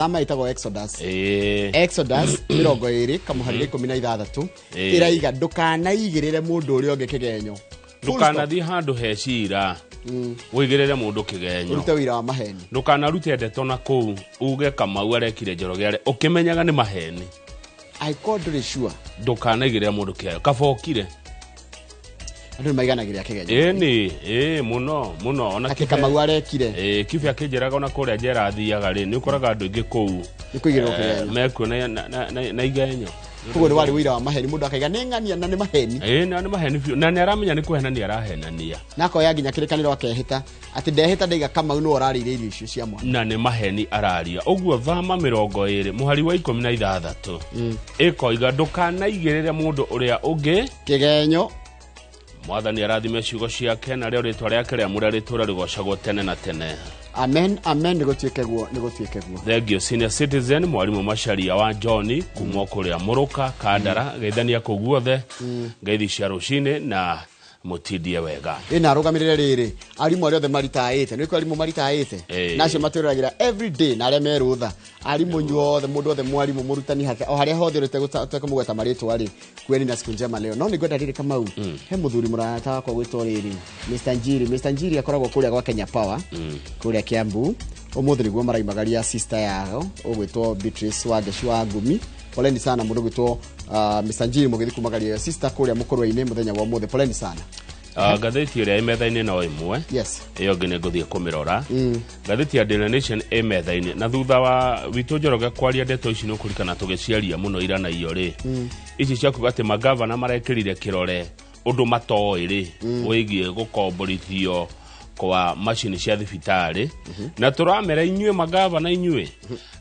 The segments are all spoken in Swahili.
Ama itago Exodus. Exodus 20 kamuharire 16 iraiga ndukanaigirire mundu uri onge kigenyo. Ndukanathi handu hecira. Wigirire mundu kigenyo. Urute wira wa maheni. Ndukanarute ndeto na kuu uge Kamau arekire Njoroge ukimenyaga ni maheni. I called sure. Ndukanaigirire mundu kigenyo. Kabokire. Andu maiganagiria kigenyo. Muno ona Kamau arekire. Kifi akijeraga ona kuria njera athiaga ri ni ukoraga andu ingi kuu. Ni kuigirwo kigenyo. Meko na igenyo. Kugo ni wari wira wa maheni mundu akaiga nengania na ni maheni. Na ni maheni na ni aramenya ni kuhenania arahenania. Nako yaginya kirikaniro akehita ati ndehita ndaiga Kamau no ararire irio icio cia mwana. Na ni maheni araria. Oguo thama 20 muhari wa 16. Ikoiga ndukanaigirire mundu uria ungi kigenyo. Mwathani arathime ciugo ciake na rio ritwa riake ria mura ritura rigocagwo tene na tene. Amen nigutuike guo. Thank you senior citizen mwalimu Macharia wa John kuma kuria Muruka Kandara geithania kuguothe ngeithi cia rucine na mutidie wega. Ina rugamirire riri arimu ari othe maritaite ni ko arimu maritaite nacio maturiragira every day na aria merutha arimu nyuothe mundu othe mwarimu murutani hake o haria hothe urite gutamugweta maritwa ri kweni na siku njema leo no ni gwenda riri Kamau he muthuri murata wakwa gwitwo riri Mr Njiri akoragwo kuria gwa Kenya Power kuria Kiambu umuthi niguo maraimagaria sister yao ugwitwo Beatrice Wageshi wa Ngumi. Poleni sana mundu gwitwo Mr Njiri mugithi kumagaria sister kuria mukorwa-ini muthenya wa umuthi. Poleni sana. Gatheti ria imetha-ini no imwe. Yes. Iyo ngine nguthie kumirora. Gatheti ya Daily Nation imetha-ini na thutha wa witu Njoroge kwaria ndeto ici no kurikana tugiciaria muno ira na iyo ri. Ici cia kuga ati magavana marekirire kirore undu matoi ri wigie gukomborithio kwa machine cia thibitari na turamera inyue magavana inyue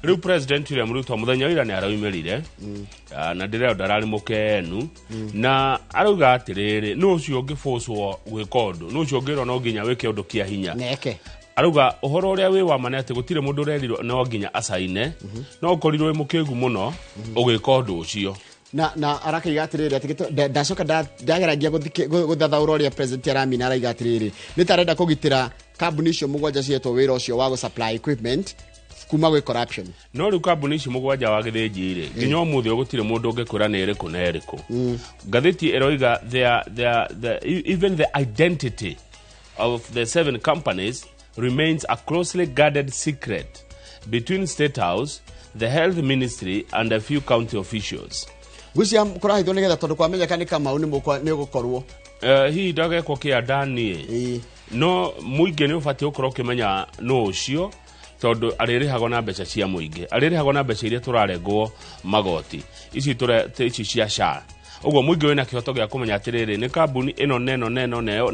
riu president William Ruto muthenya ira ni araumirire na ndireo ndarari mukenu na arauga atiriri no ucio ngifocwo gwikondu no ucio ngiro no nginya wike undu kia hinya neke arauga uhoro uria wi wa mane ati gutire mundu rerirwo no nginya asaine no ukorirwo mukigu muno ugikondu ucio na arakiga atiriri ati ndacoka ndageragia guthathaura uria president Aramina araiga atiriri nitarenda kugitira kambuni icio mugwanja cietwo wira ucio wa supply equipment kuma gwe corruption no ri kambuni icio mugwanja wa githinji ri nginya umuthi gutire mundu ungikura ni iriku na iriku gatheti eroiga even the identity of the 7 companies remains a closely guarded secret between State House, the Health Ministry and a few county officials. Gucia kurahithwo nigetha tondu kwamenyeka ni Kamau ni gukorwo hi ndagekwo kia ndani no muingi ni ubati ukorwo kimenya no ucio tondu aririhagwo na mbeca cia muingi aririhagwo na mbeca iria turarengwo magoti ici cia SHA uguo muingi wina kihoto gia kumenya atiriri ni kambuni ino neno neyo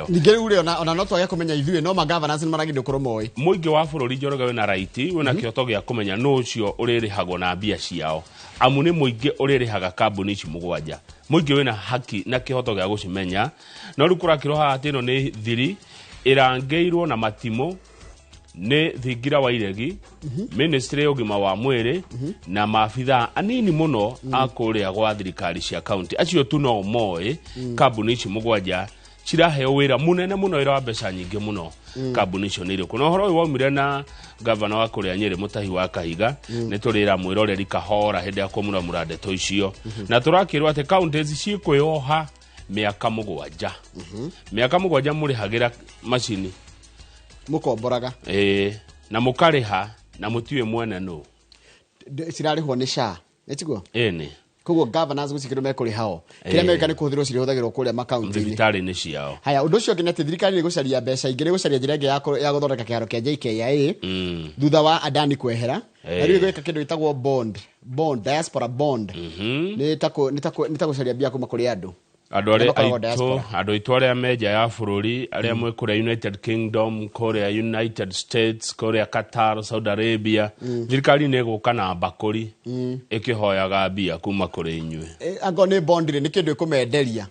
ningere ure ona no twage kumenya ithuĩ no magavana ni maraginde ukorwo moi muingi wa bururi Njoroge wina right wina kihoto gia kumenya no ucio uririhagwo na mbia ciao amu ni muingi uririhaga kambuni ici mugwanja muingi wina haki na kihoto gia gucimenya no rukura kiroha atino ni thiri irangeirwo na matimo ni Thingira wa Iregi ministry ugima wa mwiri na maafitha anini muno akuria gwa thirikari cia county acio tu no moe kambuni ici mugwanja ciraheo wira munene muno ira wa mbeca nyingi muno kambuni icio niri kuno horo waumire na governor wa kuria Nyeri Mutahi wa Kahiga ni turira mwiroreri kahora hindi ya kumura murade to icio na turakirwa ati counties cikweoha miaka mugwanja miaka mugwanja muri hagira machine mukomboraga na mukariha na mutiwe mwene no cirarihwo ni SHA etiguo ni koguo governors gucikiro mekuri hao kire meka ni kuthirwo cirihũthagĩrwo kuria makaunti thibitari ni ciao haya undu ucio nginete thirikari ni gucaria mbeca ingire gucaria njira ya guthondeka kiharo kia JKIA thutha wa Adani kwehera na riu gweka kindu itagwo bond diaspora bond ni tako gucaria bia kuma kuri andu adu itware meja ya bururi aria mwe kuria United Kingdom, Korea, United States, Korea, Qatar, Saudi Arabia thirikari ni guka na bakuri ikihoyaga bia kuma kuri inywe ango ni bond ni kindu ikumenderia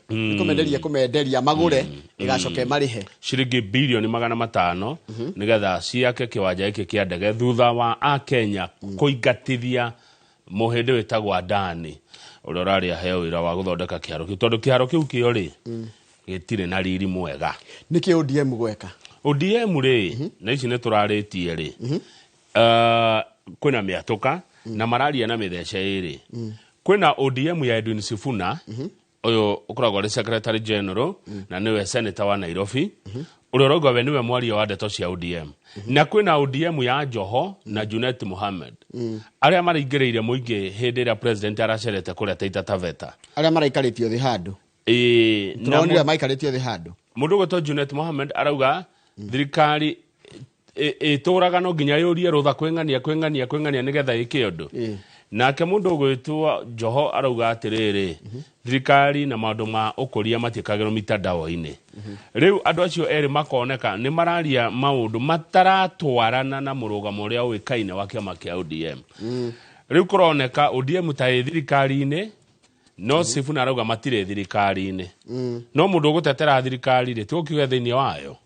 kumenderia magure igacoke marihe ciringi bilioni 500 nigetha ciake kiwanja iki kia ndege thutha wa a Kenya kuingatithia muhindi witagwa Adani urorari aheo wira wa guthondeka kiharo kiu tondu kiharo kiu kio ri gitire na riri mwega niki ODM gweka ODM ri na ici ni turaritie ri kwina miatuka na mararia na mithesha iri kwina ODM ya Edwin Sifuna oyo ukoragwo ri secretary general na niwe senator wa Nairobi uria rogo we niwe mwaria wa ndeto cia ODM na kwina ODM ya Joho na Junet Mohammed aria maraingiriire muingi hindi ira president aracerete kuria Taita Taveta aria maraikaritio thi handu na maikaritio thi handu mundu gweto Junet Mohammed arauga thirikari ituraga no nginya yurie rutha kwengania nigetha ike undu nake mundu gwitwa Joho arauga atiriri thirikari na maundu ma ukuria matikagiro mitandao-ini riu andu acio eri makoneka ni mararia maundu mataratwarana na murugamo uria uikaine wa kiama kia ODM riu kuroneka ODM ta thirikari-ini no Sifuna arauga matire thirikari-ini no mundu gutetera thirikari ri tukiuga thiini wayo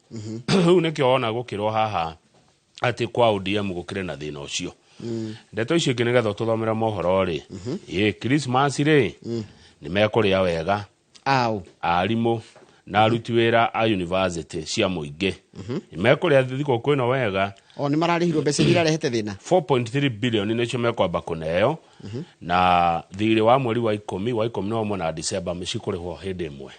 riu nikio ona gukirwo haha ati kwa ODM gukire na thina ucio ndeto icio ingĩ nigetha tuthomera mohoro ri Christmas ri ni mekuria wega arimu na aruti wira a university cia muingi ni mekuria thiko kwina wega ni mararihirwo mbeca iria rehete thina 4.3 billion nicio mekwamba kuneo na thiri wa mweri wa 10 na December micikurihwo hindi imwe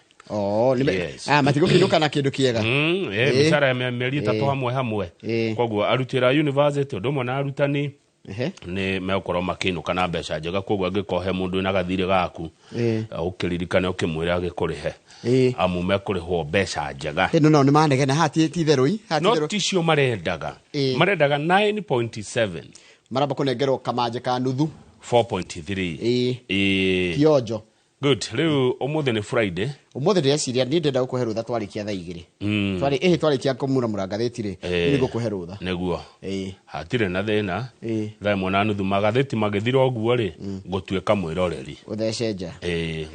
matigukinuka na kindu kiega mishara ya mĩeri 3 hamwe koguo arutira university ndomwe na arutani ni mekorwo makinuka na mbeca njega koguo angikohe mundu na gathiri gaku ukiririkane ukimwira agikurihe amu mekurihwo mbeca njega no ni manegena hati ti therui no ticio marendaga 9.7 maraba kunengerwo kamanje ka nuthu 4.3 kionjo good riu umuthi ni Friday umuthi ndeciria ni ndenda gukuhe rutha twarikia thaa 2 twarikia kumura ngatheti ri ni gukuhe rutha neguo hatire na thina thaa mwana nuthu magatheti magithira oguo ri gutuika mwiroreri utheceja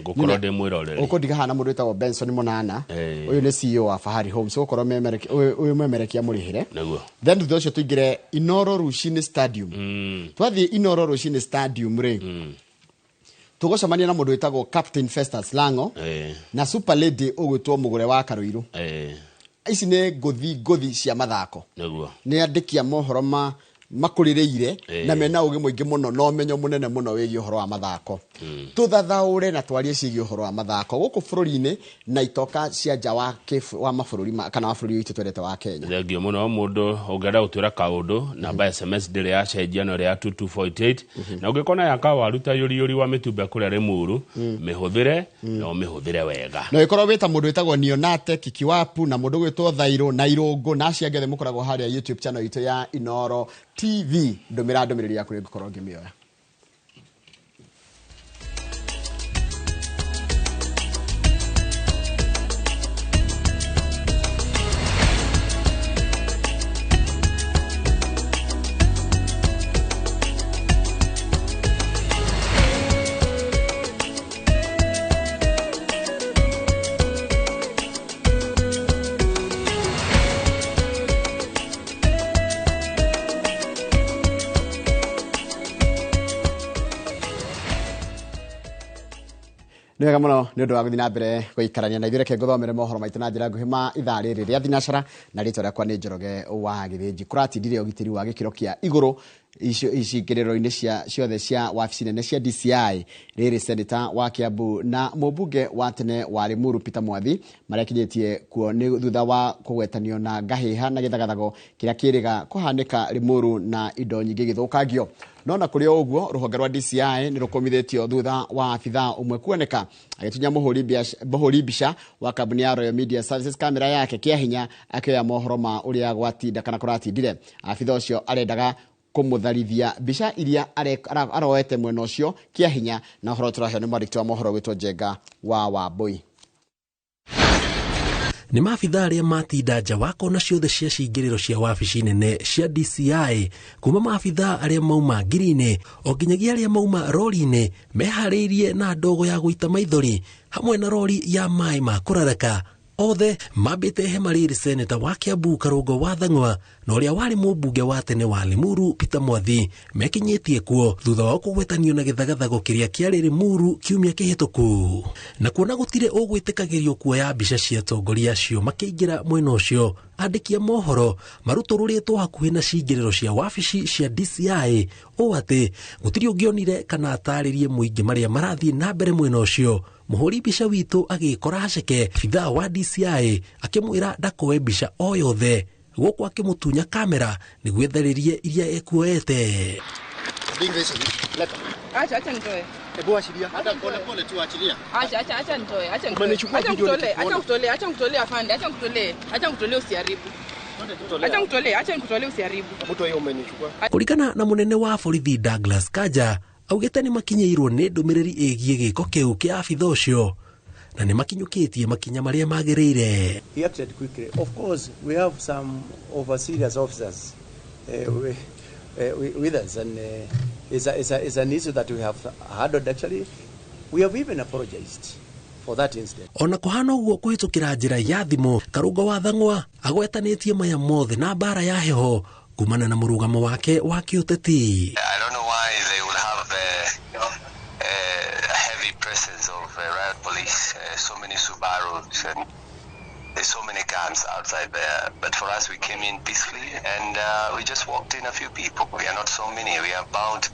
ngukorwo ndi mwiroreri ukundiga hana mundu witagwo Benson Munana uyu ni CEO wa Fahari Homes ukorwo uyu memerekia murihire neguo then thutha ucio tuingire Inoro Rushine Stadium twathie Inoro Rushine Stadium ri tugocamania na mundu witagwo Captain Festus Lango na Super Lady ugwitwo Mugure wa Karuiru ici ni ngothi cia mathako neguo ni andikia mohoro makurireire na mena ugi muingi muno no menyo munene muno wigi uhoro wa mathako tuthathaure na twarie cigi uhoro wa mathako guku bururi-ini na itoka cia nja wa mabũrũri kana wa bũrũri witu twendete wa Kenya thengio muno mundu ungenda gutwira kaundu namba SMS ndire ya cenjia no ria 2248 na ungikona yaka waruta yuri wa mitumba kuria Rimuru mihuthire no mihuthire wega no ikorwo wita mundu witagwo Nionate Kikiwapu na mundu gwitwo Thairo na Irungu na cia ngethe mukoragwo haria YouTube channel itu ya Inoro TV ndumiriri yaku nigukorwo ngimioya Nega muno ni undu wa guthina mbere guikarania na ithure ke nguthomere mohoro maitu na njira nguhima ithaa riri ria thinacara na ritwa riakwa ni Njoroge wa Githĩnji kuratindire ugitiri wa gikiro kia iguru icingiriro-ini ciothe cia wabici nene cia DCI riri senator wa Kiambu na mubunge wa tene wa Limuru Peter Mwathi marekinyitie kuo ni thutha wa kugwetanio na ngahiha na githagathago kiria kiriga kuhanika Limuru na indo nyingi githukagio no na kuri oguo ruhonge rwa DCI ni rukomithitio thutha wa afitha umwe kuoneka agitunya muhuri bica wa kambuni ya Royal Media Services kamera yake kia hinya akioya mohoro ma uria gwatinda kana kuratindire afitha ucio arendaga kumutharithia bica iria aroete mwena ucio kia hinya na horo turahio ni mwandiki wa mohoro witwo Njenga wa Wambui ni maabitha aria matinda nja wa kona ciothe cia cingiriro cia wabici nene cia DCI kuma maabitha aria mauma ngiri-ini o nginyagia aria mauma rori-ini mehariirie na ndogo ya guita maithori hamwe na rori ya mai ma kurareka othe mambite hema riri seneta wa Kiambu Karungo wa Thang'wa na uria wari mũmbunge wa tene wa Limuru Peter Mwathi mekinyitie kuo thutha wa kugwetanio na githagathago kiria kiari Limuru kiumia kihituku na kuona gutire ugwitikagirio kuoya mbica cia atongoria acio makiingira mwena ucio. Andiki a mohoro marutururitwo hakuhi na cingiriro cia wabici cia DCI o ati gutiri ungionire kana ataririe muingi maria marathie na mbere mwena ucio. Muhuri mbica witu agikora haceke bidhaa wa DCI akimwira ndakoe mbica o yothe guku akimutunya kamera niguo etheririe iria ekuoete. Acha nitoe. Hebu achilia. Hata pole tu achilia. Acha nitoe. Acha nikutolee afande. Acha nikutolee usiharibu. Acha nikutolee usiharibu. Mtu hiyo umenichukua. Kuringana na munene wa borithi Douglas Kanja augite ni makinyeirwo ni ndumiriri igie giko kiu kia afitha ucio na ni makinyukitie makinya maria magirire. He acted quickly. Of course, we have some over-serious officers with us, and it's an issue that we have handled. Actually, we have even apologized for that incident. Ona kuhana uguo kuhitukira njira ya thimu, Karungo wa Thang'wa agwetanitie maya mothe na bara ya heho kumana na murugamo wake wa kiuteti. I don't know why they will have a heavy presence of riot police, so many Subarus and there's so many guns outside there. But for us, we came in peacefully and we just walked in a few people. We are not so many. We are about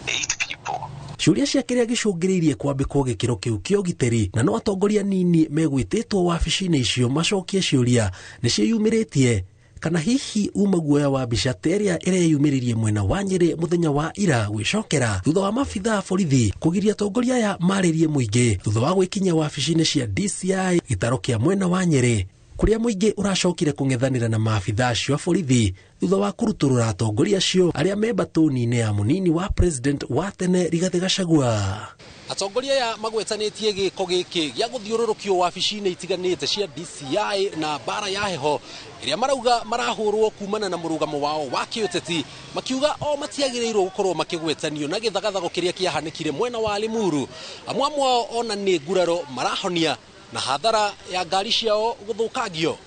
8 people. Ciuria cia kiria gicungiriirie kwambikwo gikiro kiu kia ugiteri na no atongoria nini megwititwo wabici-ini icio macokie ciuria ni ciiyumiritie kana hihi uma guoya wa mbica teria ireyumiririe mwena wa Nyeri muthenya wa ira gwicokera thutha wa mafitha borithi kugiria atongoria aya maririe muingi thutha wa gwikinya wabici-ini cia DCI gitaro kia mwena wa Nyeri kuria muingi uracokire kung'ethanira na mafitha acio borithi thutha wa kuruturura atongoria acio aria me batoni-ini ya munini wa president wa tene Rigathi Gachagua. Atongoria ya magwetanitie giko giki gya guthiururukio wabici-ini itiganite cia DCI na bara ya heho iria marauga marahurwo kumana na murugamo wao wa kiuteti makiuga o matiagirirwo gukorwo makigwetanio na githagathago kiria kiahanikire mwena wa Limuru amwe ona ni nguraro marahonia na hadhara ya ngari ciao guthukagio.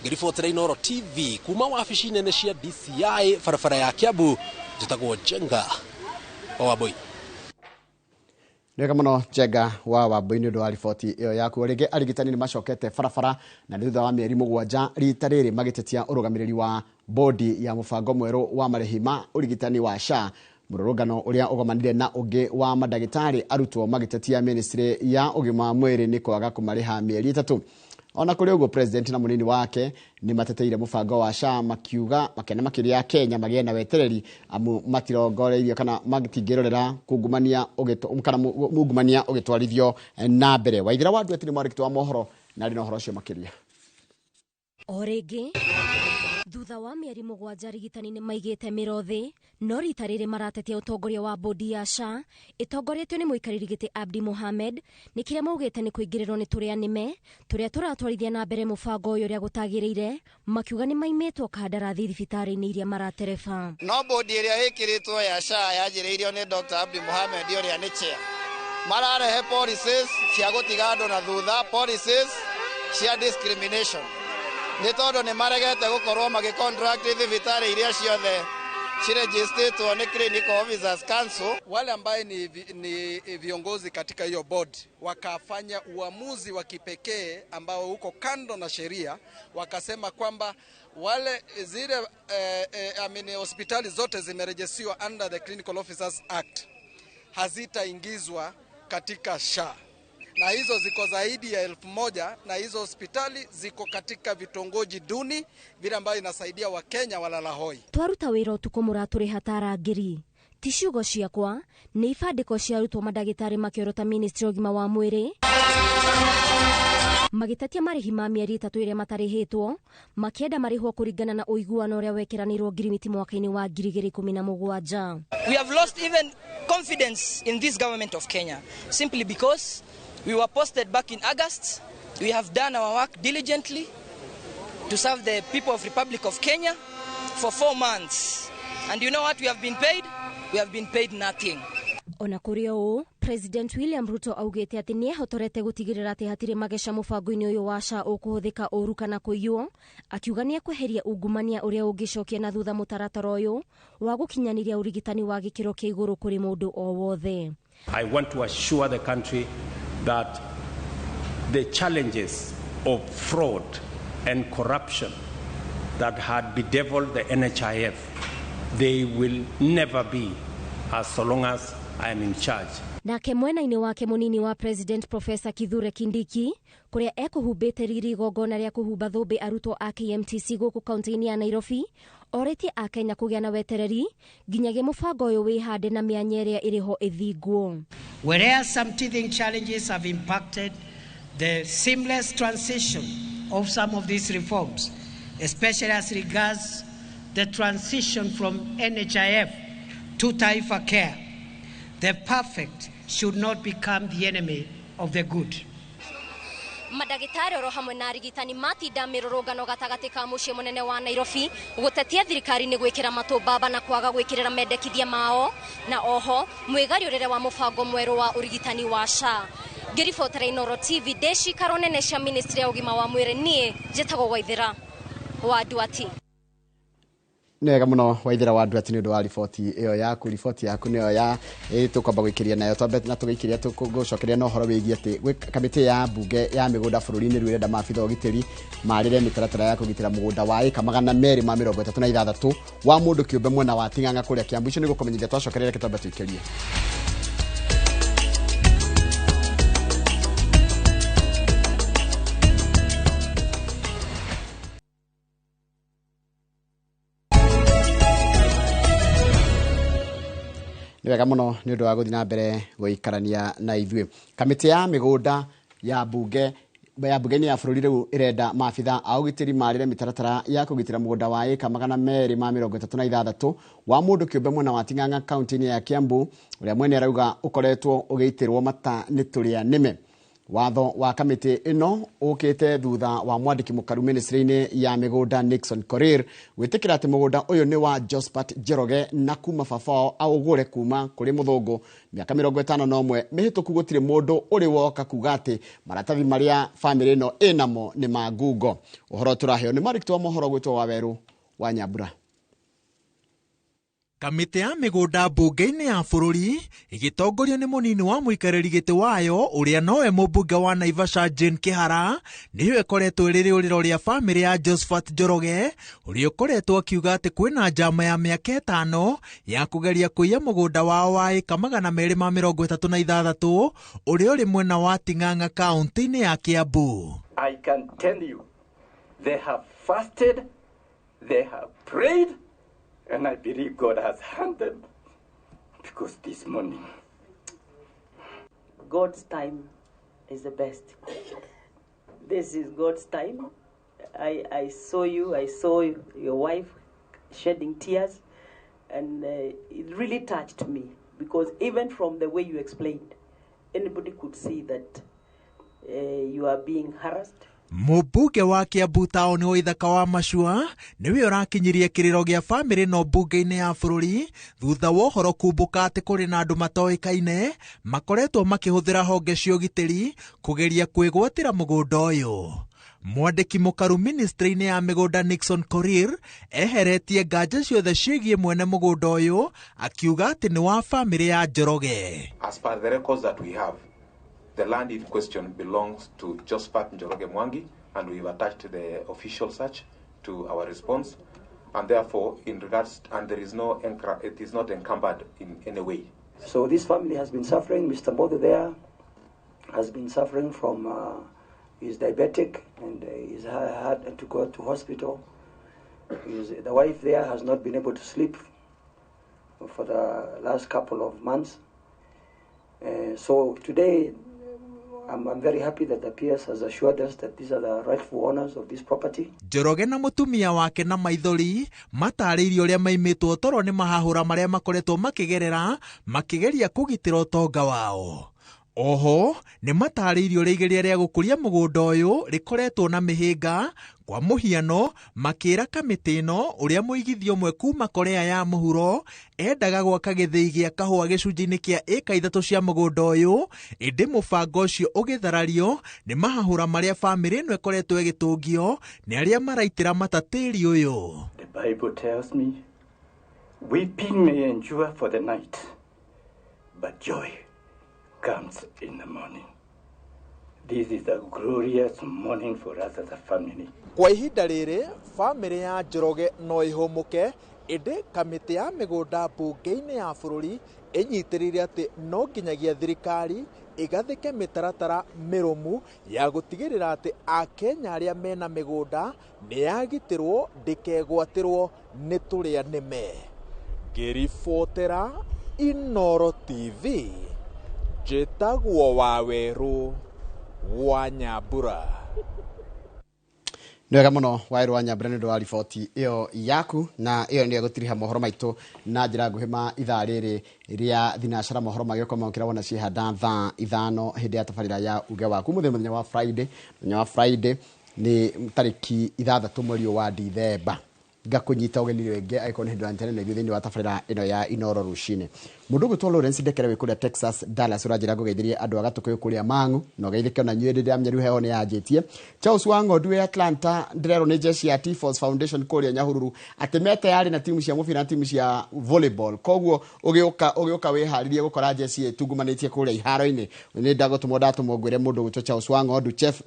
Ngiribotera Inooro TV kuma wabici nene cia DCI barabara ya Kiambu njitagwo Jenga Wambui. Nega muno Jenga wa Wambui ni ndo riboti iyo yaku. Ringi arigitani ni macokete barabara na thutha wa mieri 7 rita riri magitetia urugamiriri wa bodi ya mubango mweru wa marihima urigitani wa SHA. Mururugano uria ugomanire na ungi wa madagitari arutwo magitetia ministry ya ugima mwiri ni kwaga kumariha mieri 3. Ona kuri ugo president na munini wake ni mateteire mubango wa SHA makiuga makene makiria Kenya magie na wetereri amu matirongoreirio kana magitingirorera kungumania kana mungumania ugitwarithio na mbere. Waithira wa ndweti ni mwarikito wa mohoro na rino horo cio makiria. Orege thutha wa mieri 7 rigitani ni maigite mirothi no rita riri maratetia utongoria wa bodi ya SHA itongoretio ni muikariri giti Abdi Mohamed ni kiria maugite ni kuingirirwo ni turia nime turia turatwarithia na mbere mubango uyu uria gutagirire makiuga ni maimitwo kandarathi thibitari-ini iria maratereba. No bodi iria ikiritwo ya SHA yanjiriirio ni Dr. Abdi Mohamed uria ni chair mararehe policies cia gutiga andu na thutha, policies cia discrimination ni tondu ni maregete gukorwo magicontract thibitari iria ciothe ciregistrĩtwo ni Clinical Officers Council. Wale ambaye ni viongozi katika hiyo board wakafanya uamuzi wa kipekee ambao uko kando na sheria, wakasema kwamba wale zile hospitali zote zimerejesiwa under the Clinical Officers Act hazitaingizwa katika SHA. Na hizo ziko zaidi ya 1000 na hizo hospitali ziko katika vitongoji duni vile ambayo inasaidia Wakenya walala hoi. Twaruta wira utuko muraturi hatara ngiri tishugo ciakwa ni ifandiko cia rutwo madagitari makiorota ministry ogima wa mwiri magitatia marihi ma mieri 3 iria matarihitwo makienda marihwo kuringana na uiguano uria wekiranirwo ngirimiti mwaka-ini wa 2017. We have lost even confidence in this government of Kenya simply because we were posted back in August. We have done our work diligently to serve the people of Republic of Kenya for 4 months. And you know what we have been paid? We have been paid nothing. Ona kurio President William Ruto augite ati ni ahotorete gutigirira ati hatire magesha mubango-ini uyu wa SHA ukuhuthika uru kana kuiywo, akiuga ni ekweheria ungumania uria ungicokia na thutha mutaratara uyu wa gukinyaniria urigitani wa gikiro kia iguru kuri mundu o wothe. I want to assure the country that the challenges of fraud and corruption that had bedeviled the NHIF, they will never be as long as I am in charge. Nake mwena-ini wake munini wa President Professor Kithure Kindiki kuria ekuhumbite riri gogona ria kuhumba thumbi arutwo a KMTC guku kaunti-ini ya Nairobi oreti a Kenya kugia na wetereri nginyagia mubango uyu wihande na mianya iria iriho ithingwo. Whereas some teething challenges have impacted the seamless transition of some of these reforms, especially as regards the transition from NHIF to Taifa Care, the perfect should not become the enemy of the good. Madagitari oro hamwe na arigitani matinda mirurungano gatagati ka mucii munene wa Nairobi gutetia thirikari ni gwikira matu baba na kwaga gwikirira mendekithia mao na oho mwigariurire wa mubango mweru wa urigitani wa SHA. Ngiribotera Inooro TV Deshi Karonene cia Ministry ya ugima wa mwiri nie njitagwo Waithira wa Duati. Nega muno Waithira wa Duati ni undu wa riboti iyo yaku. Riboti yaku niyo ya tukwamba gwikiria nayo twambe na tugikiria tugucokeria no horo wigie ati kamiti ya bunge ya migunda bururi-ini rwirenda maabitha ugitiri marire mitaratara ya kugitira mugunda wa eka 236 wa mundu kiumbe mwena wa Ting'ang'a kuria Kiambu. Icio ni gukomenyithia twacokeria kitamba twikirie. Wega muno ni undu wa guthi na mbere guikarania na ithue. Kamiti ya migunda ya bunge ni ya bururi riu irenda maabitha a ugitiri marire mitaratara ya kugitira mugunda wa eka 236 wa mundu kiumbe mwena wa Ting'ang'a kaunti-ini ya Kiambu uria mwene arauga ukoretwo ugiitirwo mata ni turia nime. Watho wa kamiti ino ukite thutha wa mwandiki mukaru ministry-ini ya migunda Nixon Korir gwitikira ati mugunda uyu ni wa Josephat Njoroge na kuma babao augure kuma kuri muthungu miaka 51 mihituku gutire mundu uri woka kuga ati maratathi maria family ino inamo ni magungo. Uhoro turaheo ni marikitwa wa mohoro gwitwo wa Weru wa Nyambura. Kamiti ya migunda bunge-ini ya bururi igitongorio ni munini wa muikariri giti wayo uria nowe mubunge wa Naivasha Jane Kihara niyo ikoretwo riri uriro ria family ya Josephat Njoroge uria ukoretwo akiuga ati kwina njama ya miaka 5 ya kugeria kuiya mugunda wao wa eka 236 uria uri mwena wa Ting'ang'a kaunti-ini ya Kiambu. I can tell you they have fasted, they have prayed, and I believe God has heard them, because this morning God's time is the best. This is God's time. I saw you, I saw your wife shedding tears, and it really touched me, because even from the way you explained, anybody could see that you are being harassed. Mubunge wa Kiambu taoni wa ithaka wa Macua niwe urakinyirie kiriro gia family no bunge-ini ya bururi thutha wa uhoro kumbuka ati kuri na andu matoikaine makoretwo makihuthira honge cia ugitiri kugeria kwigwatira mugunda uyu. Mwandiki mukaru ministry-ini ya migunda Nixon Korir eheretie nganja ciothe ciigie mwene mugunda uyu akiuga ati ni wa family ya Njoroge. As per the records that we have, the land in question belongs to Josephat Njoroge Mwangi, and we've attached the official search to our response, and therefore, in regards, and there is no, it is not encumbered in any way. So this family has been suffering. Mr. Mbodho there has been suffering from he's diabetic, and he's had to go to hospital. The wife there has not been able to sleep for the last couple of months. So today, I'm very happy that the PS has assured us that these are the rightful owners of this property. Njoroge na mutumia wake na maithori matariirio ria maimitwo toro ni mahahura maria makoretwo makigerera makigeria kugitira utonga wao. Oho nĩ matarĩirio rĩigeria rĩa gũkũria mũgũnda ũyũ rĩkoretwo na mĩhĩnga. Kwa mũhiano makĩra kamĩtĩ ĩno ũrĩa mũigithio ũmwe kuma Korea ya mũhuro endaga gwaka gĩthĩi gĩa kahũa gĩcunjĩ-inĩ kĩa ĩka 3 cia mũgũnda ũyũ, ĩndĩ mũbango ũcio ũgĩtharario nĩ mahahũra marĩa bamĩrĩ ĩno ĩkoretwo ĩgĩtũngio nĩ arĩa maraitĩra mata tĩri ũyũ. The Bible tells me weeping may endure for the night, but joy comes in the morning. This is a glorious morning for us as a family. Kwa ihinda rĩrĩ bamĩrĩ ya Njoroge no ĩhũmũke, ĩndĩ kamĩtĩ ya mĩgũnda mbunge-inĩ ya bũrũri ĩnyitĩrĩire atĩ no nginyagia thirikari ĩgathĩke mĩtaratara mĩrũmu ya gũtigĩrĩra atĩ Akenya arĩa mena mĩgũnda nĩ yagitĩrwo ndĩkegwatĩrwo nĩ tũrĩa nĩme. Ngĩribotera Inooro TV, njĩtagwo Wawerũ wa Nyambura. Nĩwega mũno Wawerũ wa Nyambura nĩ ũndũ wa riboti ĩyo yaku, na ĩyo nĩ gũtiriha mohoro maitũ na njĩra nguhĩ ma ithaa rĩrĩ rĩa thinacara. Mohoro magĩũka mokĩra wona ciĩhanda thaa 5 hĩndĩ ya tabarĩra ya uge waku mũthenya wa Friday. Mũthenya wa Friday nĩ tarĩki 6 mweri wa Dithemba. Ngakũnyita ũgeni wenge aikon hĩndĩ ya ntene nĩguo thĩinĩ wa tabarĩra ĩno ya Inooro rũcinĩ. Mũndũ ũgwĩtwo Lawrence Ndekere wĩ kũrĩa Texas Dallas ũranjĩra ngũgeithirie andũ a Gatũkũyũ kũrĩa Mang'u na ũgeithĩke ona nyuĩ rĩrĩa mĩaru heho nĩ yanjĩtie. Charles Wang'ondu wĩ Atlanta ndĩrerwo nĩ jeshi ya T-Force Foundation kũrĩa Nyahururu atĩ mete yarĩ na timu cia mũbira na timu cia volleyball, koguo ũgĩũka wĩharĩrie gũkora jeshi ĩtungumanĩtie kũrĩa iharo-inĩ. Nĩ ndatumwo ngwĩre mũndũ ũgwĩtwo Charles Wang'ondu, Chef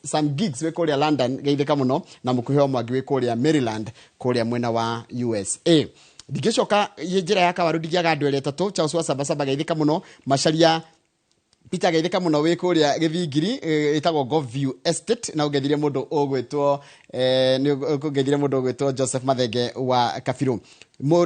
Sam Giggs wĩ kũrĩa London geithĩka mũno, na mũkuhĩ Mwangi wĩ kũrĩa Maryland kũrĩa mwena wa USA. Ndigicoka njĩra ya kawaru ndigiaga andũ erĩ atatũ. Charles wa Sabasaba geithĩka mũno, Macharia Peter geithĩka mũno wĩ kũrĩa Gĩthingiri ĩtagwo Govview Estate, na ũgeithire mũndũ ũgwĩtwo Joseph Mathenge wa Kabiru.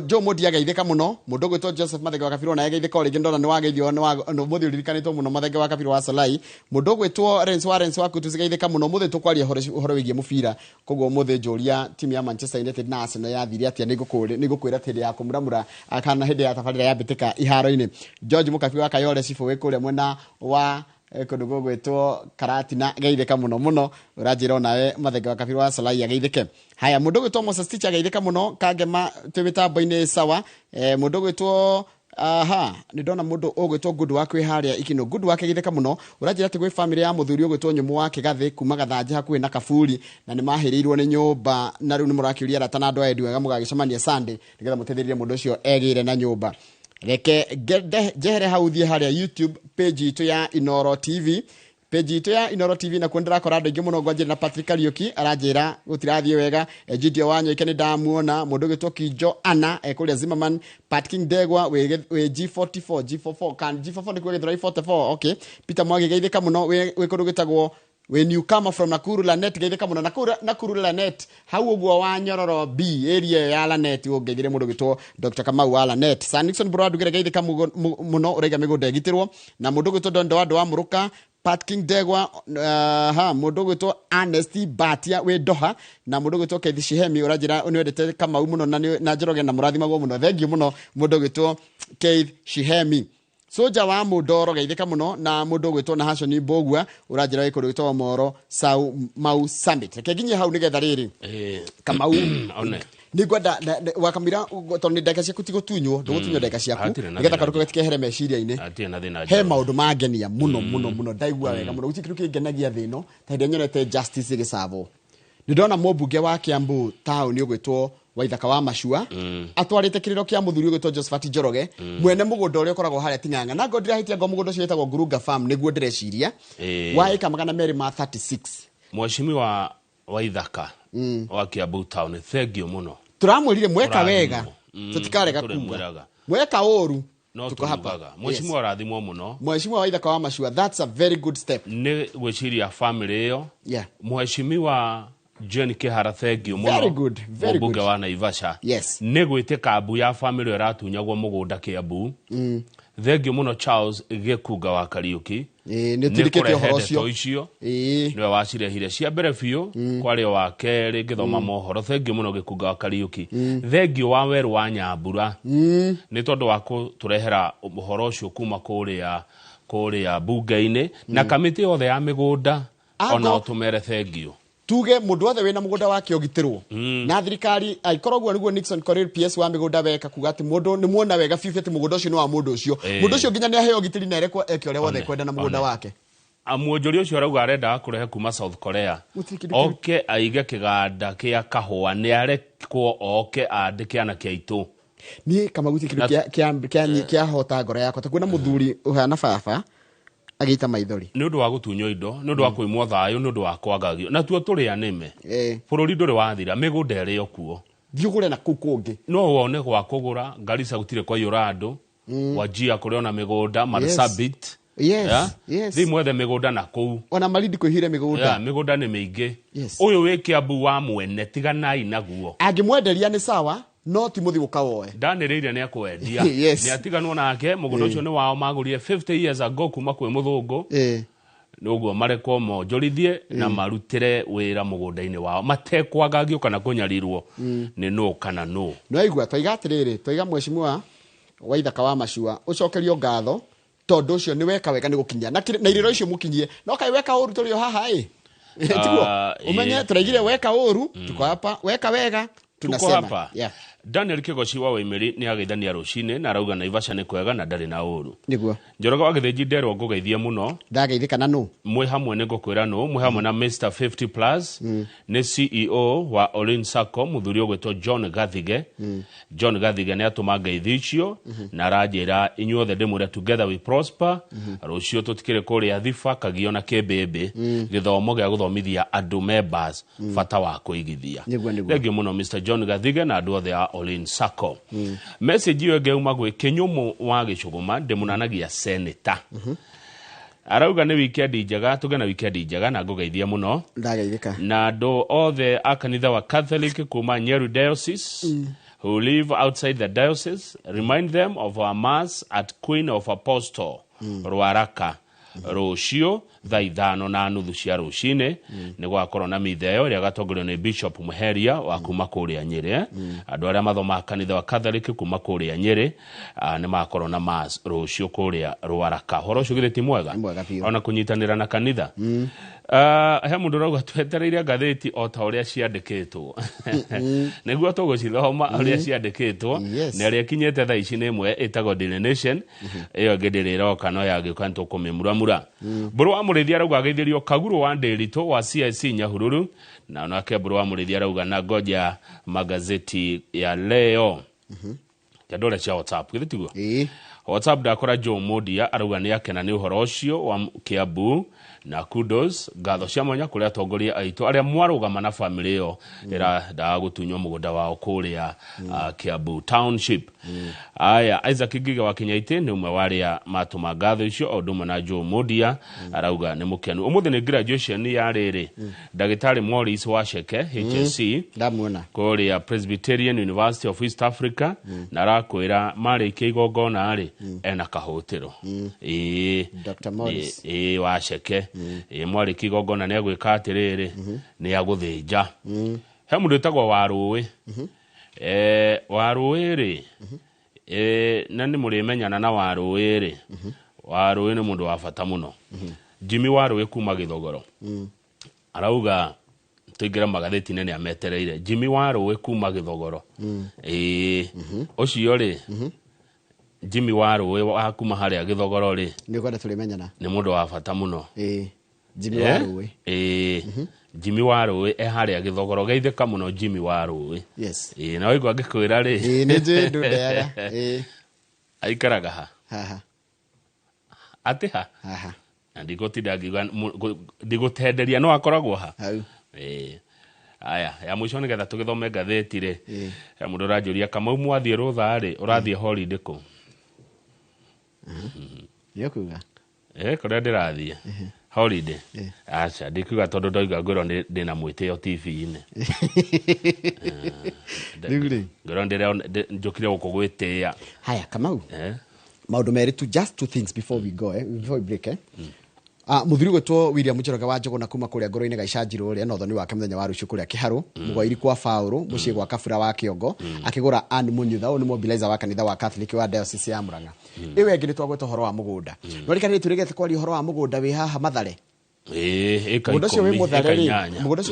Joe Modi ageithĩka mũno, mũndũ ũgwĩtwo Joseph Mathenge wa Kabiru na ageithĩka o rĩngĩ ndona nĩ wageithio mũthĩ ũririkanĩtwo mũno Mathenge wa Kabiru wa Solai. Mũndũ ũgwĩtwo Lawrence wa Kutu geithĩka mũno, mũthĩ tũkwaria ũhoro wĩgiĩ mũbira, koguo mũthĩ njũria timu ya Manchester United na Arsenal yathire atĩa nĩngũkwĩra hĩndĩ ya kũmuramura akana hĩndĩ ya tabarĩra ya mbĩtĩka iharo-inĩ. George Mũkabi wa Kayole Cibũ wĩ kũrĩa mwena wa kũndũ gũgwĩtwo Karatina geithĩka mũno ũranjĩra onawe Mathenge wa Kabiru wa Solai ageithĩke. Haya, mũndũ ũgwĩtwo Moses Teacher geithĩka mũno, Kangema twĩ mĩtambo-inĩ sawa. Mũndũ ũgwĩtwo nĩ ndona mũndũ ũgwĩtwo Good Work wĩ harĩa Ikino. Good Work geithĩka mũno, ũranjĩra atĩ gwĩ bamĩrĩ ya mũthuri ũgwĩtwo Nyũmũ wa Kĩgathĩ kuma Gathanjĩ hakuhĩ na Kaburi, na nĩ mahĩrĩirwo nĩ nyũmba, na rĩu nĩ mũrakĩũria arata na andũ a Edu wega mũgagĩcemania Sunday nĩgetha mũteithĩrĩrie mũndũ ũcio egĩre na nyũmba. Reke njehere hau thiĩ harĩa YouTube page itũ ya Inooro TV. Page itũ ya Inooro TV na kuo ndĩrakora andũ aingĩ mũno ngwanjĩra na Patrick Kariuki aranjĩra gũtirathiĩ wega. Gideon Wanyoike nĩ ndamuona, mũndũ ũgwĩtwo Kijo Ana kũrĩa Zimmerman, Pat King Ndegwa wĩ G44 kan G44 nĩ kwĩgĩthĩra 44. Okay, Peter Mwagi geithĩka mũno wĩ kũndũ gwĩtagwo we newcomer from Nakuru Lanet geithĩka mũno. Nakuru Lanet hau ũguo wa Nyororo B area ya Lanet ũgeithire mũndũ ũgwĩtwo Dr. Kamau wa Lanet. Sir Nixon Broad geithĩka mũno ũraiga mĩgũnda ĩgitĩrwo, na mũndũ ũgwĩtwo Dondo wa Mũruka, Pat King Ndegwa, mũndũ ũgwĩtwo Ernest Batia wĩ Doha, na mũndũ ũgwĩtwo Keith Shihemi ũranjĩra nĩwendete Kamau mũno na Njoroge na mũrathimagwo mũno. Thengiũ mũno mũndũ ũgwĩtwo Keith Shihemi. Soja wa Mudoro geithĩka mũno, na mũndũ ũgwĩtwo Nahashoni Mbogua ũranjĩra wĩ kũndũ gwĩtwo Moro Mau Summit. Reke nginyie hau nĩgetha rĩrĩ Kamau nĩ ngwenda wakamira tondũ nĩ ndagĩka ciaku ti gũtunywo, ndũgũtunywo ndagĩka ciaku nĩgetha karuka gatikehere meciria-inĩ. He maũndũ mangenia mũno ndaigua wega mũno. Gũtirĩ kĩndũ kĩngenagia thĩ ĩno ta hĩndĩ nyonete justice ĩgĩcabwo. Nĩ ndona mũmbunge wa Kiambu taũni ũgwĩtwo Waithaka wa Mashua atwarĩte kĩrĩro kĩa mũthuri ũgwĩtwo Josephat Njoroge mwene mũgũnda ũrĩa ũkoragwo harĩa Ting'ang'a, na ngo ndirahĩtia ngo mũgũnda ũcio wĩtagwo Ngurunga Farm nĩguo ndĩreciria wa ĩka 236. Mheshimiwa Waithaka wa Kiambu town, thengiũ mũno. Turamwĩrire mweka wega, tutikarega kuuga mweka ũru tuko hapa. Mheshimiwa rathimwo mũno, Mheshimiwa Waithaka wa Mashua, that's a very good step. Nĩ gwĩciria family ĩyo. Mheshimiwa John Kihara thengiũ mũno, very good mũmbunge wa Naivasha. Nĩ gwĩtĩka mbu ya family ĩyo ĩratunyagwo mũgũnda Kiambu. Thengiũ mũno Charles Gĩkunga wa Kariuki, nĩ tũrikĩtie ũhoro ũcio icio nĩwe wacirehire cia mbere biũ kwarĩ wa kerĩ ngĩthoma mohoro thengio mũno Gĩkunga wa Kariuki thengio wa Werũ wa Nyambura nĩ tondũ wa kũtũrehera ũhoro ũcio kuma kũrĩa bunge-inĩ na kamĩtĩ yothe ya mĩgũnda ona ũtũmere thengio tuge mũndũ wothe wĩna mũgũnda wake ũgitĩrwo na thirikari aikorwo guo nĩguo Nixon Korir PS wa mĩgũnda weka kuga atĩ mũndũ nĩ muona wega biũ atĩ mũgũnda ũcio nĩ wa mũndũ ũcio nginya nĩ aheo ũgitĩri na erekwo eke ũrĩa wothe kwenda na mũgũnda wake muonjori ũcio arauga arenda kũrehe kuma South Korea oke aige kĩganda kĩa kahũa nĩ arekwo oke andĩke anake aitũ niĩ kama guti kĩndũ kĩa hota ngoro yakwa ta kwĩna mũthuri ũhana baba agita maithori nĩ ũndũ wa gũtunywo indo nĩ ũndũ wa kwĩmwo thayũ nĩ ũndũ wa kwagagio na tuo tũrĩ anĩme bũrũri ndũrĩ wathira mĩgũnda ĩrĩ o kuo thiũgũre na kũu kũngĩ no wone gwa kũgũra Garissa gũtirĩ kwa Yorado Wajir kũrĩ ona mĩgũnda Marsabit thi mwethe mĩgũnda na kũu ona Malindi kwĩhire mĩgũnda mĩgũnda nĩ mĩingĩ ũyũ wĩ Kiambu wa mwene tiganai naguo angĩmwenderia nĩ sawa no ti muthi gukawoe ndanĩrĩire nĩ akwendia nĩ atiganwo nake mũgũnda ũcio nĩ wao magũrire 50 years ago kuma kwĩ mũthũngũ nĩguo marekwo monjorithie na marutĩre wĩra mũgũnda-inĩ wao matekwagagio kana kũnyarirwo nĩ no kana no aigua twiga atĩrĩrĩ twiga mheshimiwa wa ithaka wa Machua ũcokerio ngatho tondũ ũcio nĩ weka wega nĩ gũkinyia na irĩro icio mũkinyie no kai weka ũru tũrĩ haha tiguo umenye tũraigire weka ũru tuko hapa weka wega tunasema Daniel Kigoshi wa Waimeri ni ageithania rucine na arauga Naivasha ni kwega na ndari na uru niguo Njoroge wa Githinji nderwo ngugeithia muno ndageithika na no mwe hamwe ni ngukwira no mwe hamwe na Mr 50 plus ni CEO wa Olin Sacco muthuri ogwetwo John Gathige ni atuma ngeithi icio na ranjira inyuothe ndimure together we prosper rucio tutikire kuria Thifa Kagio na Kĩmbĩmbĩ githomo gĩa guthomithia andu members bata wa kuigithia thengio muno Mr John Gathige na andu othe Olin Sacco message yo ngeuma gwĩ Kĩnyũmũ wa Gĩcũgũma ndimunanagia senator arauga ni weekend njega tugena weekend njega na ngugeithia muno ndageithika na andu othe a kanitha wa Catholic kuma Nyeri diocese who live outside the diocese remind them of our mass at Queen of Apostle Ruaraka rucio thaa 5:30 cia rucine ni gwakorwo na mitheo ria gatongorio ni Bishop Muheria wa kuma kuria Nyeri andu aria mathoma kanitha wa Catholic kuma kuria Nyeri ni makorwo na mass rucio kuria Ruaraka horo ucio githiti mwega ona kunyitanira na kanitha he mundu rauga twetereire ngathĩti o ta uria ciandĩkĩtwo nĩguo tũgũcithoma uria ciandĩkĩtwo na ĩrĩa kinyĩte thaa ici nĩ ĩmwe ĩtagwo Daily Nation ĩyo ngĩndĩrĩroka no yagĩũka nĩtũkũmĩmuramura Mbũrũ wa Mũrĩithi arauga ageithĩrio Kaguro wa Ndĩritũ wa CIC Nyahururu na nake Mbũrũ wa Mũrĩithi arauga na ngoja magazeti ya leo tandore cia WhatsApp githitiguo WhatsApp ndakora Joe Modia arauga nĩ akena nĩ ũhoro ũcio wa Kiambu na kudos ngatho cia mwanya kũrĩa atongoria aitũ arĩa mwarũgama na family ĩyo ĩrenda gũtunywo mũgũnda wao kũrĩa Kiambu Township aya Isaac Giga wa Kinyaitĩ nĩ ũmwe warĩa matũma ngatho icio o ndũmwe na Joe Modia arauga nĩ mũkenu ũmũthĩ nĩ graduation ya rĩrĩ ndagĩtarĩ Morris Wacheke HSC ndamuona kũrĩa Presbyterian University of East Africa na arakwĩra marĩkia igongona rĩ ena kahũtĩro Dr. Morris Wacheke mwarĩkia igongona nĩ agwĩka atĩrĩrĩ nĩ agũthĩnja he mũndũ wĩtagwo Warũĩ rĩ na nĩ mũrĩmenyana na Warũĩ rĩ Warũĩ nĩ mũndũ wa bata mũno Jimmy Warũĩ kuma Gĩthogoro arauga tũingĩra magathĩti-inĩ nĩ ametereire Jimmy Warũĩ kuma Gĩthogoro ũcio rĩ Jimmy Warũĩ wa kuma harĩa Gĩthogoro rĩ nĩ kwenda tũrĩmenyana nĩ mũndũ wa bata mũno Jimmy Warũĩ Jimmy Warũĩ harĩa Gĩthogoro geithĩka mũno Jimmy Warũĩ na waigua ngĩkwĩra rĩ nĩ njĩ ndũndeaga aikaraga haha atĩ haha na ndigũtinda ndigũtenderia no akoragwo ha aya ya mũico nĩgetha tũgĩthome ngathĩti rĩ ya mũndũ ũranjũria Kamau mwathiĩ rũtha rĩ ũrathiĩ holiday kũ nĩkuga kũrĩa ndĩrathiĩ holiday acha ndikuga tondũ ndoiga ngoro ndĩna mwĩtĩo TV-inĩ ngoro njũkire gũkũ gwĩtĩĩa haya Kamau maũndũ merĩ tu just two things before we go before we break Muthuri gwetwo William Njoroge wa Njoguna kuma kuria ngoro-ini Gaicajiro ria nothoni wake muthenya wa rucio kuria Kiharu mugoiri kwa Faulu mucie gwa Kabura wa Kiongo akigura Ann Munyutha ni mobilizer wa kanitha wa Catholic wa Diocese ya Murang'a iwe ngiri twagwetwo horo wa mugunda no rikani turigete kwari horo wa mugunda wi haha Mathare mugunda cio wi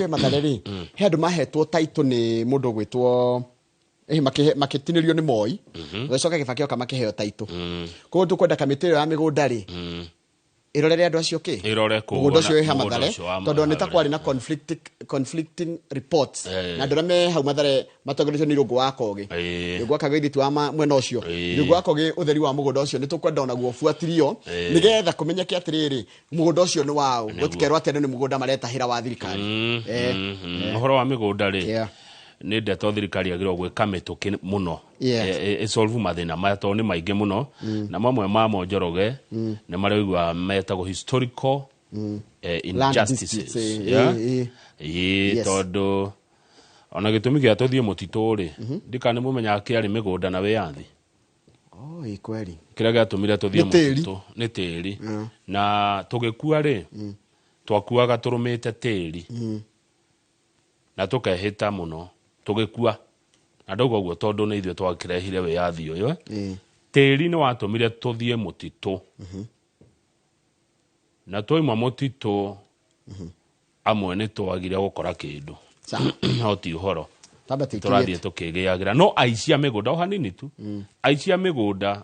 Mathare ri he andu mahetwo taito ni mundu gwetwo makitinirio ni Moi gacoka Kibaki oka makiheo taito ko tukwenda kamiti ya migunda ri irorere andu acio ki mugunda cio ha Mathare tondu nita kwari na conflicting reports na andu me hau Mathare matongoretio ni Rungu wa Kogi Rungu wa Kogi thitu wa mwena ucio Rungu wa Kogi utheri wa mugunda ucio nitukwenda onaguo buatirio nigetha kumenyeke atiriri mugunda ucio ni wao gutikerwo atene ni mugunda maretahira wa thirikari horo wa migunda ri ni ndeto thirikari agirwo gwika mituki muno solve mathina mato ni maingi muno na mamwe ma Njoroge ni marigwa metagwo historical injustices tondu ona gitumi gia tuthie mutito ri ndikane mumenya akiari migunda na wiathi kweli kira gatumire tuthie mutito ni tiri na tugikua ri twakuaga turumite tiri na tukehita muno tugikua na ndogo guo tondu ni ithio twakirehire wiathi uyu tiri ni watumire tuthie mutito na toima mutito amwe ni twagire gukora kindu no ti uhoro turathie tukigiagira no aici a migunda hanini tu aici a migunda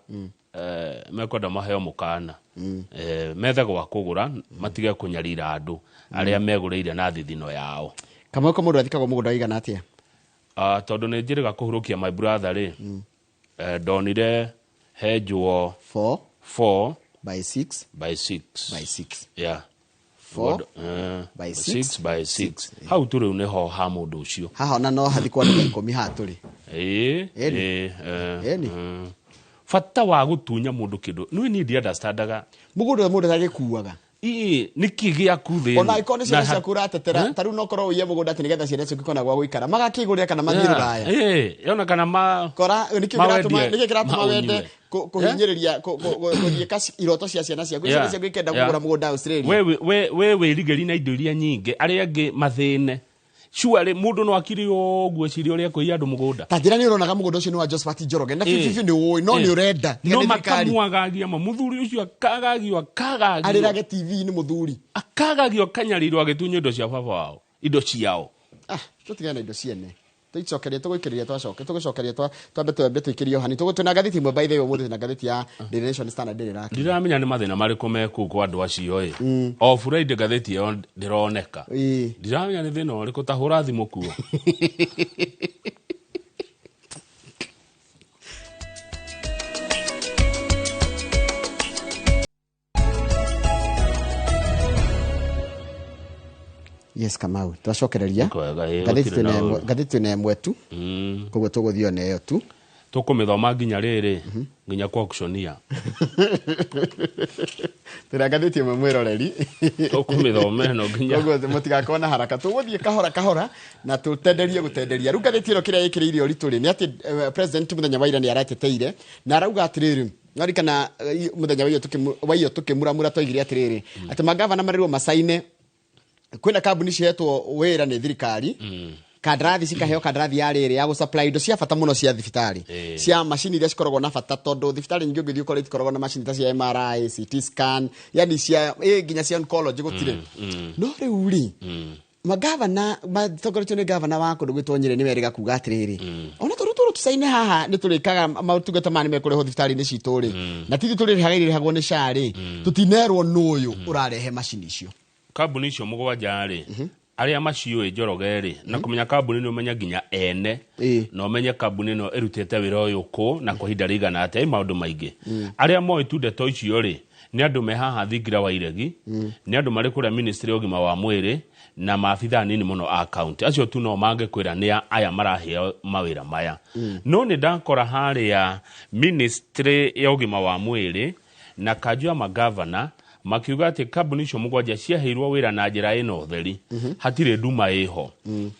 mekwenda maheo mukana methe gwa kugura matige kunyarira andu aria meguriire na thithino yao kama uko mundu athikagwo mugunda igana atia tondu ni njiriga kuhurukia my brother ri donire hejwo 4 by 6 yeah 4 by 6 how turi ne ho ha mundu ucio haha ona no hathikwa na 10 haturi fata wa gutunya mundu kindu no ni ndi understandaga mundu agikuaga nikigia kuthi ona ikone cia kuratetera taru no korwo uye mugunda ati nigetha ciana cio kikona gwa guikara magakigurira kana mathiru raya yona kana ma kora nikiratuma wende kuhinyiriria kuthie iroto cia ciana cia gwicira cia gwikenda kugura mugunda Australia we rigeri na indo iria nyinge ari angi mathine Shuare mundu no akiri oguo ciri uria kuiya andu mugunda tathira ni uronaga mugunda ucio ni wa Josephat Njoroge na fifi ni uoi no ni urenda no makamuagagia muthuri ucio akagagio arirage TV ni muthuri akagagio kanyarirwo agitunyo indo cia baba wao indo ciao tutigana indo ciene tuicokeria tuguikiriria twacoke tugucokeria twambe tuikirio hani tugutuna ngathiti mwe by the way muthi na ngathiti ya The Nation Standard ndiraki ndiramenya ni mathina mariku meku kwa andu acio o Friday ngathiti yo ndironeka ndiramenya ni thina uriku tahura thimu kuo Yes Kamau twacokereria ngathiti ne mwetu koguo tuguthio neyo tu tukumithoma nginya riri nginya kwa auctionia ngathiti mwe mwiroreri tukumithoma no nginya koguo mutigakona haraka tuguthie kahora na tutenderie gutenderia ru ngathiti ro kiria ikiriire uritu ri ni ati president muthenya wa ira ni arateteire na arauga atiriri narikana muthenya wa iyo tukimuramura twaigire atiriri ati magavana marirwo masaine kwina kambuni cihetwo wira ni thirikari kandrathi cikaheo kandrathi ya riri ya gusupply indo cia bata muno cia thibitari cia machine iria cikoragwo na bata tondu thibitari nyingi ngithio korwo ikoragwo na machine ta cia MRI CT scan yani cia nginya cia oncology gutire no riu ri magavana matongoretio ni gavana wa kundu gwitwo Nyeri ni weriga kuga atiriri ona turu tusaine haha ni turikaga mautungata mani mekore ho thibitari ni citu ri na tithi turirihagwo ni shari tutinerwo nuyu urarehe machine icio kambuni icio mugwanja ri aria maciu Njoroge ri na kumenya kambuni ni umenya ginya ene no menye kambuni no erutete wira uyu ku na kuhinda rigana ate maundu maingi aria moi tu ndeto icio ri ni andu me haha thingira wa iregi ni andu mari kuria ministry ogima wa mwiri na maabitha nini muno account acio tu no mange kwira ni aya maraheo mawira maya no ni ndakora haria ministry ya ogima wa mwiri na kajua magavana makiuga ati kambuni icio mugwanja ciaheirwo wira na njira ino theri hatire nduma iho.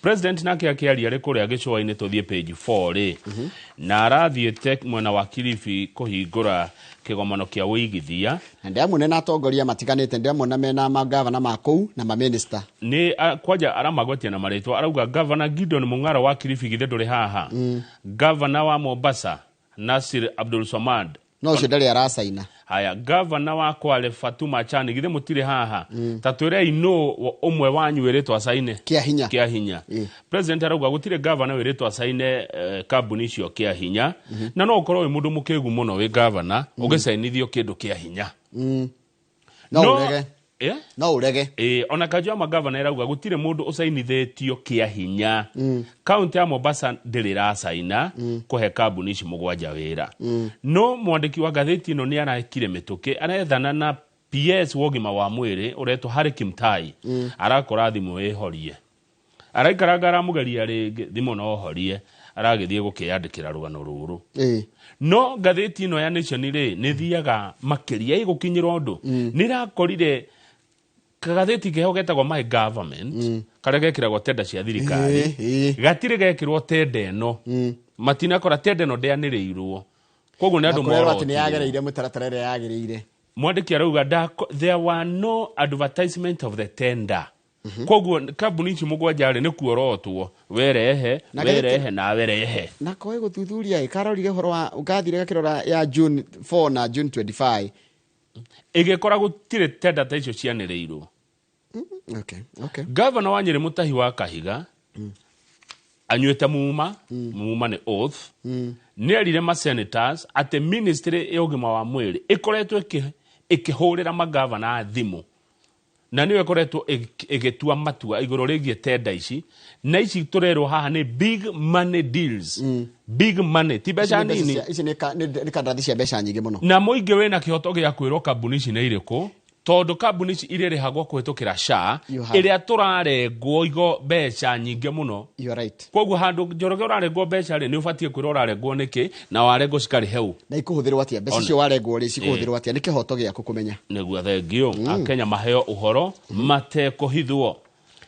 President nake akiaria ri kuria gicua-ini tuthie page 4 ri na arathiete mwena wa Kilifi kuhingura kigomano kia uigithia ndi amune na atongoria matiganite ndi amune mena magavana makou na ma minister ni kwaja aramagwetia na maritwa arauga governor Gideon Mung'ara wa Kilifi githe nduri haha governor wa Mombasa Nasir Abdul Samad no shedari arasaina haya governor wa Kwale Fatuma Chani githe mutire haha tatwire ino umwe wanyu wiritwa saine kia hinya president arauga gutire governor wiritwa saine kambuni icio kia hinya na no ukorwo wi mundu mukegu muno wi governor ugisainithio kindu kia hinya no urege no urege ona kajwa magavana irauga gutire mundu usainithetio kia hinya county ya Mombasa ndirira saina kuhe kambuni ici mugwanja wira no mwandiki wa gatheti ino ni arakire mituke arethana na PS wogima wa mwiri uretwo Harry Kimtai arakora thimu ehorie araikaraga aramugeria ringi thimu no horie aragithie gukiyandikira rugano ruru no gatheti ino ya Nation ri ni thiaga makiria igukinyirwo ndu nirakorire kagatheti keho getagwo My Government kare gekiragwo tenda cia thirikari gatire gekirwo tenda eno matina kora tenda eno ndeanirirwo koguo ni andu moro ati ni yagereire mutaratara ire yagereire mwandiki arauga there were no advertisement of the tender koguo kambuni ici mugwanja ri ni kuorotwo werehe na werehe na koe guthuthuria ikarorire horo wa ugathire gakirora ya June 4 na June 25 igekora gutire tenda ta icio cianirirwo. Okay. Governor wa Nyeri Mutahi wa Kahiga anywete muma ni oath ni arire ma senators ate ministry yogima wa mwiri ikoretwo ikihurira magavana thimu na niwe koretwo igetua matua igoro regie tenda ici na ici turerwo haha ni big money deals big money tibeca nini ici ni kandathi cia beca nyingi muno na muingi wena kihoto gia kwirwo kambuni ici ni iriku tondu kambuni ici irerehagwo kwetukira SHA iria turarengwo igo beca nyingi muno. You are right. Koguo handu Njoroge urarengwo beca ri ni ubatie kwira urarengwo niki na warengwo cikari heu na ikuhuthirwo atia beca cio warengwo ri cikuhuthirwo atia ni kihoto gia kukumenya niguo thengio akenya maheo uhoro matekuhithwo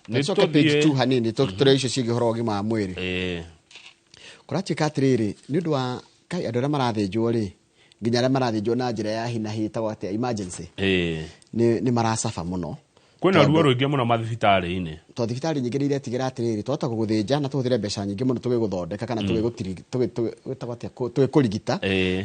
ni to page 2 hanini tore icio ciigi horo gima wa mwiri kurachika atiriri ni ndu wa kai andu aria marathinjwo ri nginya aria marathinjwo na njira ya hina hitagwo atia emergency ni marasafa muno kwina ruo ruingi muno mathibitari-ini to thibitari nyingi ni iretigira atiriri twota guguthinja na tuhuthire beca nyingi muno tugiguthondeka kana tugikurigita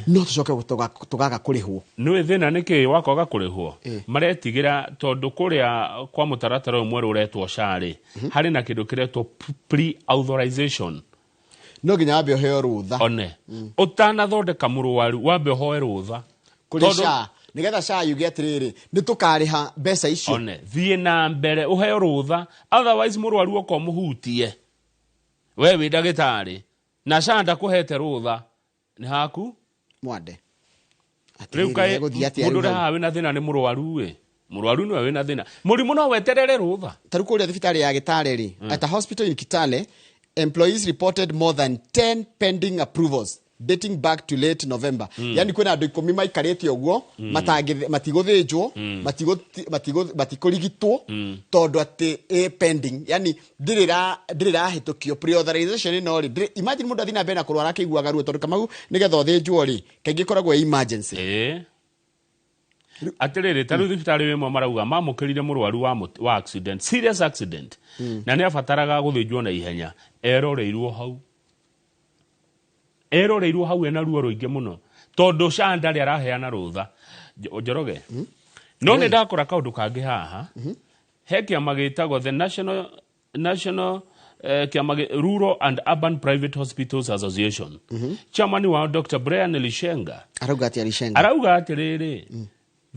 no tucoke tugaga kurihwo ni thina niki wakoga kurihwo maretigira tondu kuria kwa mutaratara umwe uretwo SHA hari na kindu kiretwo pre authorization no ginya wambe uheo rutha one utanathondeka murwaru wambe uhoe rutha kuri SHA nigetha SHA yuge atiriri ni tukariha beca icio one thie na mbere uheo rutha otherwise murwaru uko muhutie we wi ndagitari na SHA ndakuhete rutha ni haku mwande riu kai mundu ra wina thina ni murwaru we murwaru ni wina thina murimu no weterere rutha taru kuria thibitari ya Gitale ri at a hospital in Kitale employees reported more than 10 pending approvals dating back to late November. Yani kwena andu 10 maikarite oguo matiguthinjwo matikurigitwo tondu ati pending. Yani ndirira hitukio pre-authorization no ri imagine mundu athina bena kurwara kiguaga ruo tondu kamau nigetha uthinjwo ri kaingi koragwo emergency atiriri taru thibitari wimwe marauga mamukirire murwaru wa accident serious accident na ni abataraga guthinjwo na ihenya eroreirwo hau ena ruo ruingi muno tondu SHA ndari araheana rutha Njoroge no ni ndakora kaundu kangi haha he kiama gitagwo the national Rural and Urban Private Hospitals Association chairman wa Dr. Brian Lishenga arauga atiriri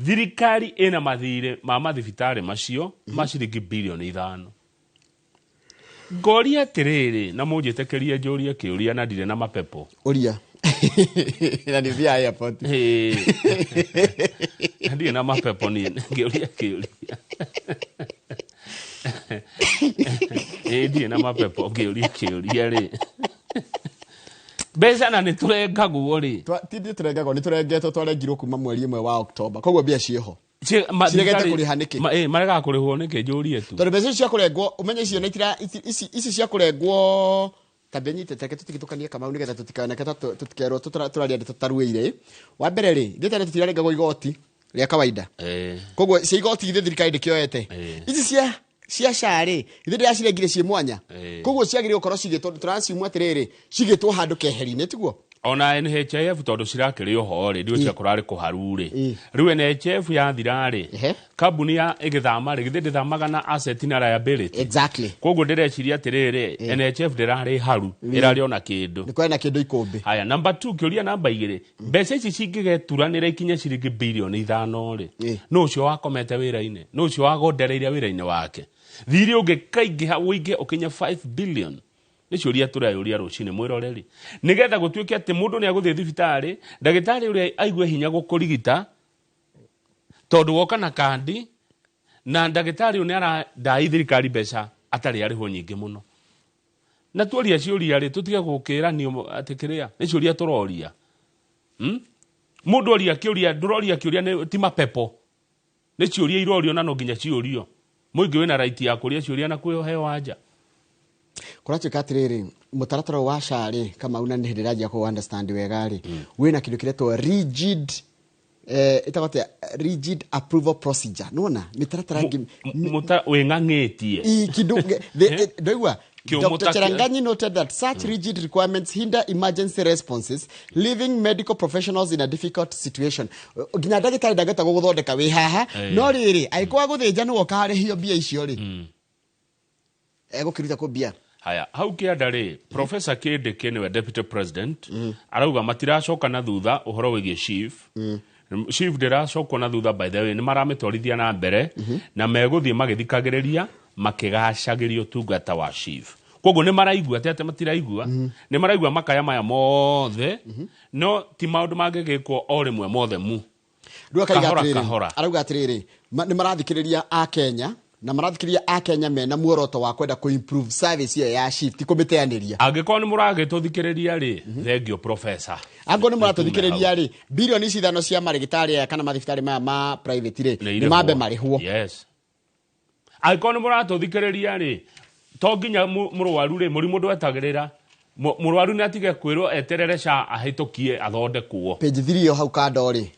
thirikari ina mathire ma mathibitari macio maciringi bilioni 5 ngoria atiriri na munjitekeria njuria kiuria na ndire na mapepo uria na ni via airport ndire na mapepo ni ngiuria kiuria ndire na mapepo ngiuria kiuria ri beca na niturengagwo ri tindi turengagwo niturengetwo twarengirwo kuma mweri 1 wa Oktoba koguo bia cieho ciregete kuriha niki marega kurihwo niki njurie tu tondu mbeca cia kurengwo umenye icio na itira ici cia kurengwo tabenyite teke tutigitukanie kama unigetha tutikaneke tutikerwo turaria tutaruire wa mbere ri ndetane tutirarenga igoti ria kawaida koguo cia igoti ithe thirikari ndikioete ici cia share ithe ndacirengire cie mwanya koguo ciagire ukorwo cigitwo turaciumwa atiriri cigitwo handu keheri-ini tiguo ona NHIF tondu cirakiri ho ri ndio cia kurari kuharu ri riu NHIF yathira ri kambuni ya igithama ri githinde thamaga na asset na liability exactly koguo ndireciria atiriri NHIF ndirari haru irari ona kindu ni kwena kindu ikumbi haya number 2 kiuria namba 2 mbeca ici cingigeturanira ikinye ciringi bilioni 5 ri no ucio wakomete wira-ini no ucio wagondereire wira-ini wake thiri ungikaingiha uige ukinya 5 billion nicuria turayuria rucine mwiroreri nigetha gutuike ati mundu ni aguthie thibitari ndagitari uria aigue hinya gukurigita tondu woka na kandi na ndagitari uni ara ndai thirikari mbeca atari ariho nyingi muno na tuoria ciuria ri tutige gukiranio atikiria nicuria turoria mundu oria kiuria nduroria kiuria ni ti mapepo nicuria irorio na no nginya ciurio muingi wina right ya kuria ciuria na kuyo heo anja kuratuika atiriri mutaratara wa shari kama una ni hindiraji ko understand wegari wina kindu kiretwo rigid itagote rigid approval procedure nona mitaratara wengangetie kindu doigwa Dr. Cheranganyi noted that such rigid requirements hinder emergency responses, leaving medical professionals in a difficult situation. Ginya ndagitari ndageta guthondeka wi haha no riri aikwa guthinja no okare hiyo bia icio ri gukiruta ko bia haya hau kianda ri Professor Kindiki niwe deputy president arauga matiracoka na thutha uhoro wigie chief chief ndiracokwo na thutha by the way ni maramitwarithia na mbere na meguthie magithikagiriria makigacagiria utungata wa chief koguo ni maraigua ate matiraigua ni maraigua makaya maya mothe no ti maundu mangigikwo o rimwe mothe mu kahora arauga atiriri ni marathikiriria a Kenya na marathikiriria a Kenya mena muoroto wa kwenda ku improve service iyo ya shift kumiteaniria angiko ni muragituthikiriria ri thengio professor ango ni muratuthikiriria ri bilioni cithano cia marigitari kana mathibitari ma private ri ni mambe marihwo yes angiko ni muratuthikiriria ri to nginya murwaru ri murimu ndwetagirira murwaru ni atige kwirwo eterere sha ahitukie athondekwo page 3 yo hau kando ri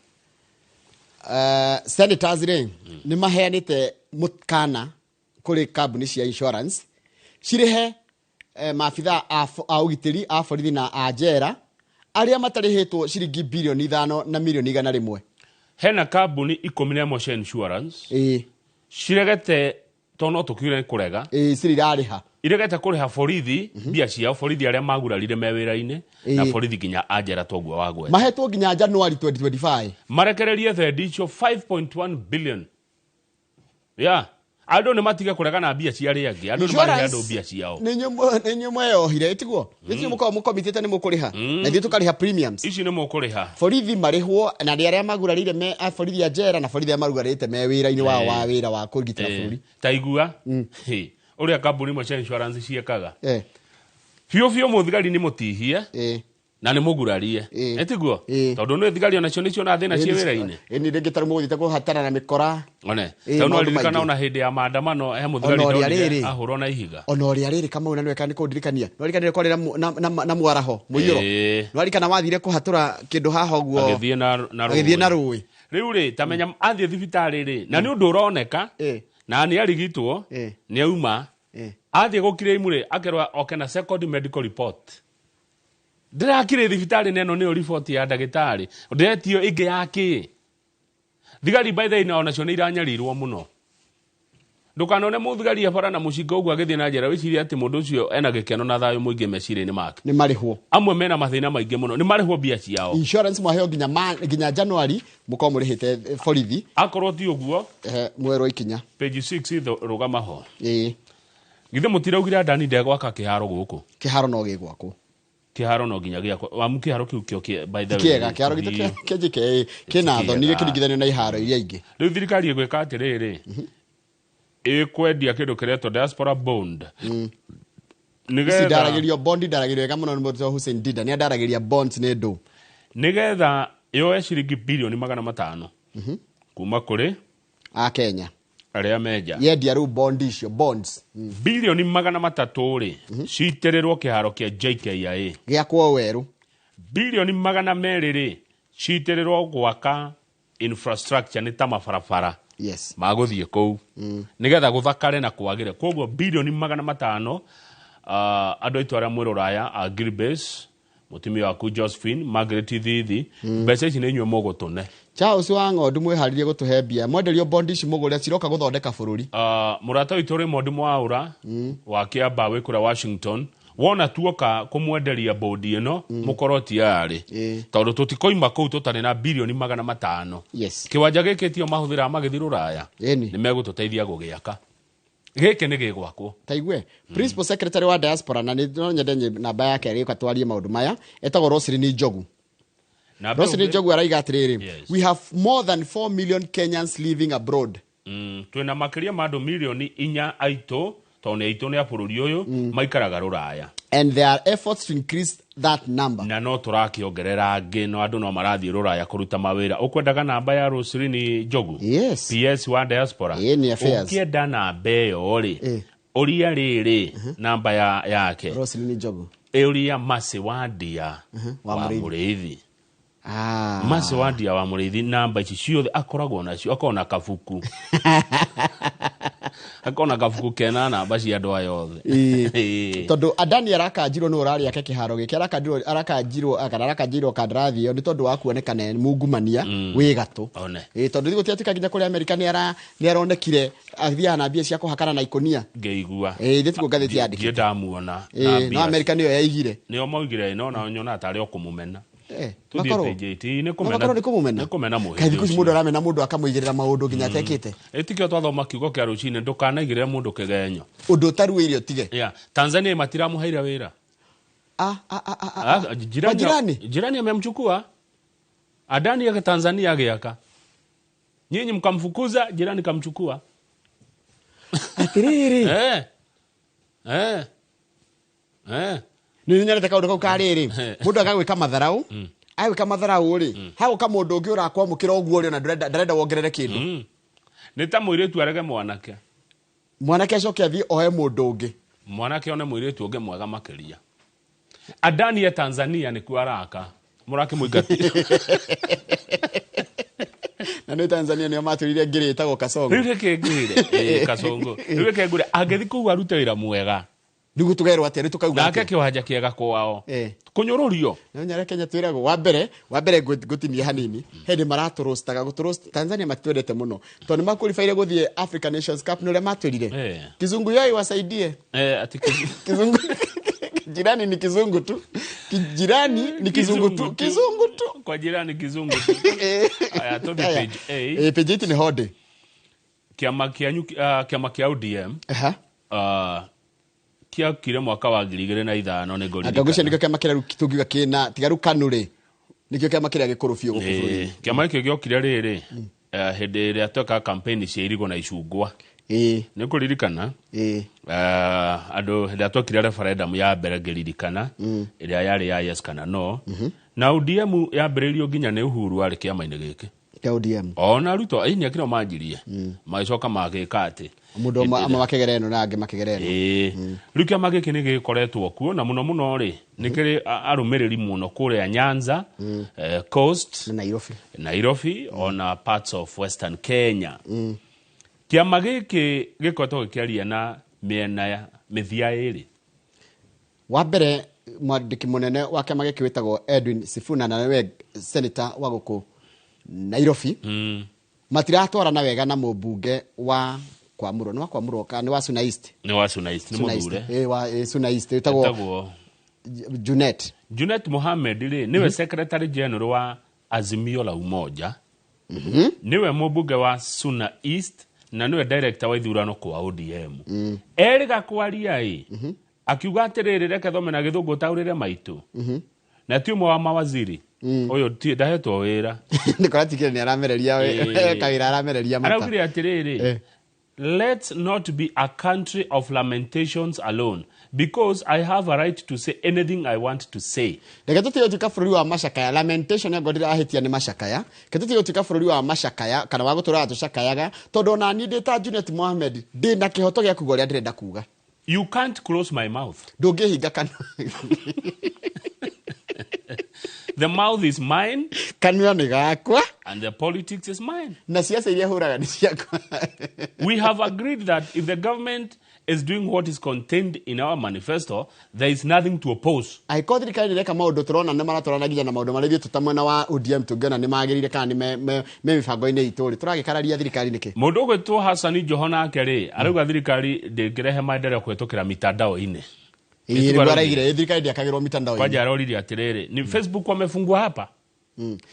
senators ri ni maheanite mukana kuri kambuni cia insurance cirihe maafitha a ugitiri a borithi na a njera aria matarihitwo ciringi bilioni 5 na milioni 100 hena kambuni 11 cia insurance ciregete tono tukire kurega cirirariha iregete kuriha borithi bia ciao borithi aria magurarire me wira-ini na borithi ginya ajera togwa wagwe mahetwo ginya January 2025 marekererie the dicho 5.1 billion ando ne matige kurega na bia ciari angi ando mari ando bia ciao ni nyumwe yohire itiguo ici mukomitete ni mukuriha na thie tukariha premiums ici ni mukuriha borithi marihwo na aria magurarire me borithi ajera na borithi marugarite me wira-ini wa wira wa kurigitira buri taigua uria kambuni mo insurance ciekaga fio muthigari ni mutihie na ni mugurarie etiguo tondu no thigari ona cio nicio na thina cie wira-ini ni ringi taru muthite kuhatana na mikora one tondu alirikana ona hindi ya maandamano he muthigari ahurwo na ihiga onoria riri kama una nweka ni kundirikania no rikanire korera na mwaraho muiyuro no rikana wathire kuhatura kindu haha guo agithie na rui riu ri tamenya athie thibitari ri na ni undu uroneka na ni arigitwo ni auma athie gukire imure akerwa okena second medical report ndirakire thibitari neno ni report ya ndagitari ndiretio ingi yake thigari by the way ona cio ni iranyarirwo muno ndukanone muthigari abara na mucinga ugu agithie na njera wiciria ati mundu ucio ena gikeno na thayo muingi meciri-ini make ni marihwo amwe mena mathina maingi muno ni marihwo bia ciao insurance mwaheo ginya January muko murihite borithi akorwo ti uguo mwero ikinya page 6 rugama ho githe mutiraugire ndani ndegwaka kiharo guku kiharo no gigwako kiharo no ginya giakwa wa mukiharo kiu by the way kiega kiharo gitake kina thonire kidigithanio na iharo iria ingi riu thirikari igweka atiriri ikwendia kindu kiretwo diaspora bond nigetha ndaragirio bond ndaragirio wega muno ni Murto Hussein Dida ni ndaragiria bonds ni ndu nigetha yoe ciringi bilioni 500 kuma kuri a Kenya aria meja yendia ru bonds bilioni 300 ri citererwo kiharo kia JKIA giakwo weru bilioni 200 ri citererwo gwaka infrastructure ni ta mabarabara yes maguthie kou nigetha guthakare na kwagire koguo bilioni 500 andu aitu aria mwiro raya a Gilbes mutimi waku Josephine Margaret Thithi mbeca ici ni inywe mogotune Charles Wangodu mwiharirie gutuhe mbia mwenderio bondi ici mugure ciroka guthondeka bururi murata witu ri mondi mwaura wa Kiamba wikura Washington wona tuoka kumwenderia bondi ino mukoroti yari tondu tutikoima kou tutari na bilioni 500 yes kiwanja gikitio mahuthira magithiru raya ni megututeithia gugiaka gike ni gigwakwo taigwe principal secretary wa diaspora na ni nyende namba yake ri kwatwarie maundu maya etagwo Roslyn Njogu Roslyn Njogu araiga atiriri we have more than 4 million Kenyans living abroad twina makiria mandu milioni 4 aitu tone aitu ni abururi uyu maikaraga ruraya and there are efforts to increase that number na no turakiongerera ngi no andu no marathie ruraya kuruta mawira ukwendaga namba ya Roslyn Njogu yes PS wa diaspora ukienda namba iyo ri uria riri namba yake Roslyn Njogu uria masi wadia wa Muriithi masi wadia wa Muriithi namba ici ciothe akoragwo nacio akona kabuku akona kabuku kena namba cia andu aya othe tondu Adani arakanjirwo no urari yake kiharo giki arakanjirwo kandrathi yo ni tondu wa kuonekana mungumania wi gatu tondu thigo tiatika nginya kuri America ni aronekire athia na mbia cia kuhakana na ikonia ngeigua thitiko gatheti yandiki ndamuona no America niyo yaigire niyo maugire no na nyona atari okumumena makoro ni kumumena kathi kuci mundu aramena mundu akamuigirira maundu nginya tekite etikio twathoma kiugo kia rucine ndukanaigirira mundu kigenyo undu taruirio tige Tanzania matiramuhaira wira jirani amemchukua Adani ya Tanzania agiaka nyinyi mkamfukuza jirani kamchukua atiriri ni nyarete kaundu kau kariri mundu agagwika matharau agwika matharau ri hago ka mundu ungi urakwa mukira oguo ri na ndarenda wongerere kindu ni ta muiritu arege mwanake acoke athie ohe mundu ungi mwanake one muiritu ungi mwega makiria Adani ya Tanzania ni kuaraka murake muigati na ni Tanzania ni maturire ngiri itago Kasongo rike ngire Kasongo rike ngure agethi ku arute wira mwega nigu tugerwo ati ri tukauga nake kiwanja kiega kwao kunyorurio no nyare Kenya twirago wa mbere gutinia hanini hindi maraturostaga guturost Tanzania matwendete muno tondu makurifaire guthie African Nations Cup no le matwirire kizungu yoi wasaidie ati kizungu jirani ni kizungu tu jirani ni kizungu tu kwa jirani kizungu tu aya to page page ni hode kiama kia ODM kia kire mwaka wa 2005 ni goli akagucia nikio kiama kira tugiga kina tigaru kanure nikio kiama kira gikurufio gukuru kiama kio giokire riri hede ria toka campaign cia irigo na icungwa ni kuririkana andu hede atokire referendum ya mbere ngiririkana iria yari ya yes kana no na ODM ya mberirio nginya ni Uhuru ari kiama-ini giki ODM ona ruto aini akira manjirie magicoka magika ati mundu amakegereno na ange makegereno rukia magiki ni gikoretwo kuo na muno ri nikiri arumiriri muno kure Nyanza coast Nairobi ona parts of Western Kenya kiama giki gikoretwo gikiaria na miena ya mithia iri wa mbere mwandiki munene wa kiama giki witagwo Edwin Sifuna na we senator wa guku Nairobi matiratwarana wega na mubunge wa kwamurwo kana wa Suna East ni muthure wa Suna East etagwo Junet Mohamed ri niwe secretary general wa Azimio la Umoja niwe mubunge wa Suna East na niwe director wa ithurano kwa ODM eriga kwaria akiuga atiriri reke thome na githungu taurire maitu na ti umwe wa mawaziri oyo ti ndahetwo wira nikolatikire ni aramereria kawira aramereria mata araugire atiriri let's not be a country of lamentations alone because I have a right to say anything I want to say. Reke tutio tika fururi wa macakaya lamentation ya godira ahitia ni macakaya. Ke tutio tika fururi wa macakaya kana wa gutura atucakayaga tondu na ni ndita Junet Mohammed ndi na kihoto gya kugoria ndirenda kuga. You can't close my mouth. Ndungihinga kana. The mouth is mine. Kanua ni gakwa. And the politics is mine. Na siasa iria huraga ni ciakwa. We have agreed that if the government is doing what is contained in our manifesto, there is nothing to oppose. I call the kind of maundu turona ne maratorana gija na maundu marithio tutamwena wa ODM tungena ni magirire kana ni me mibango-ini itu ri turagikararia thirikari niki mundu gwitwo Hassan Johana akeri arauga thirikari ndingirehe maendeleo kwetukira mitandao-ini. Ni baraigire thirikari ndiakagirwo mitandao-ini. Kwaja arorire atiriri ni Facebook wamefungua hapa.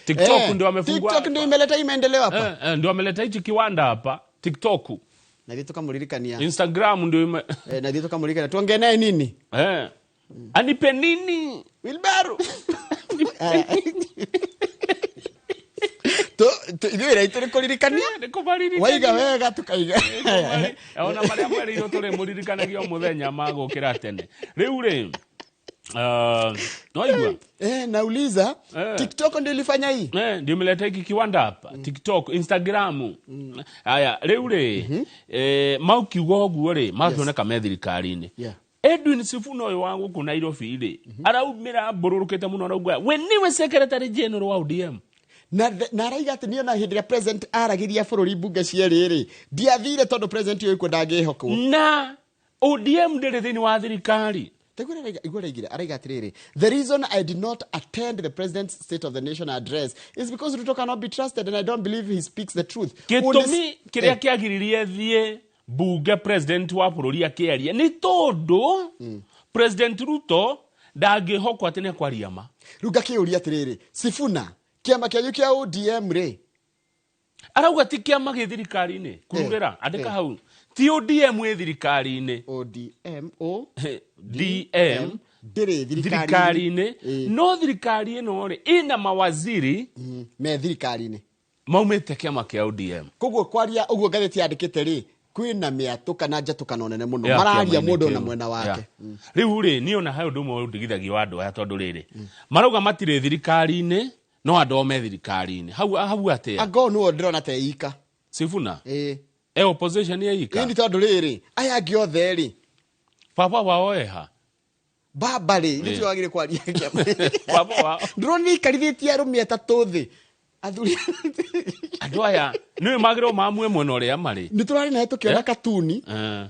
TikTok ndio wamefungua. TikTok ndio imeleta maendeleo hapa. Ndio wameleta hichi kiwanda hapa TikTok. Na vitu kama mulilikania. Instagram ndio na vitu kama mulilikania. Tuongee naye nini? Anipe nini? Wilbaru. To idio ira kulilikania. Waiga wega tukaiga. Ona maria mweri iro tore mulilikanagia muthenya magukira tene. Riu ri noigwa nauliza TikTok ndio ilifanya hii ndio imeleta hiki kiwanda hapa TikTok Instagram haya riu ri maukiugo guo ri mathoneka me thirikari-ini Edwin Sifuna uyu wangu ku Nairobi ri araumira mbururukite muno araugwa we niwe secretary general wa ODM na araiga ati niona hindi ya president aragiria bururi bunge cieri ndiathire tondu president uyu ko ndangihokwo na ODM ndiri thini wa thirikari. The reason I did not attend the president's State of the Nation address is because Ruto cannot be trusted and I don't believe he speaks the truth. Gitumi kiria kiagiririe thie bunge president wa bururi akiaria ni tondu president Ruto ndangihokwo atene kwa riama. Ruga kiuria atiriri Sifuna kiama kia yukia ODM re arauga ti kiama gi thirikari-ini kururira andika hau ti ODM e thirikari-ini ODM o DM thirikari-ini no thirikari ino ri ina mawaziri me thirikari-ini maumite kiama kia ODM koguo kwaria uguo gatheti yandikite ri kwina miatu kana njatu kana onene muno mararia mundu na mwena wake riu ri ni ona hayo ndumo undigithagia wandu aya tondu riri marauga matire thirikari-ini no andu me thirikari-ini hau atia ago no ndirona te ika Sifuna opposition ye ika ni tondu riri aya angi othe ri papa wao eha baba ri ni twagire kwaria papa wao ndroni karithitie arumi atatu thi athuri andu aya ni magiro mamwe mweno ria mari ni turari na tukiona katuni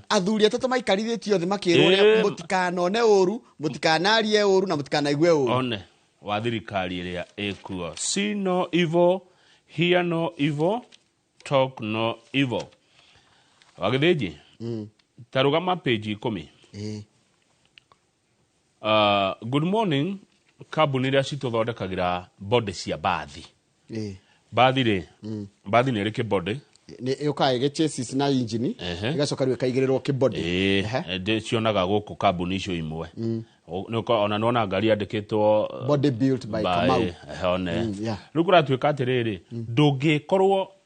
athuri atatu maikarithitio thi makirwo ria mutikanone uru mutikanarie uru na mutikanaigwe uru one wa thirikari iria ekuo see no evil hear no evil talk no evil wagithiji tarugama page 10 good morning kambuni iria cituthondekagira body cia bathi bathi ri bathi ni riki body ni ukae ge chassis na engine igacoka riwe kaigirirwo ki body de cionaga guku kambuni icio imwe ona nona ngari andikitwo body built by Kamau riu kuratuika atiriri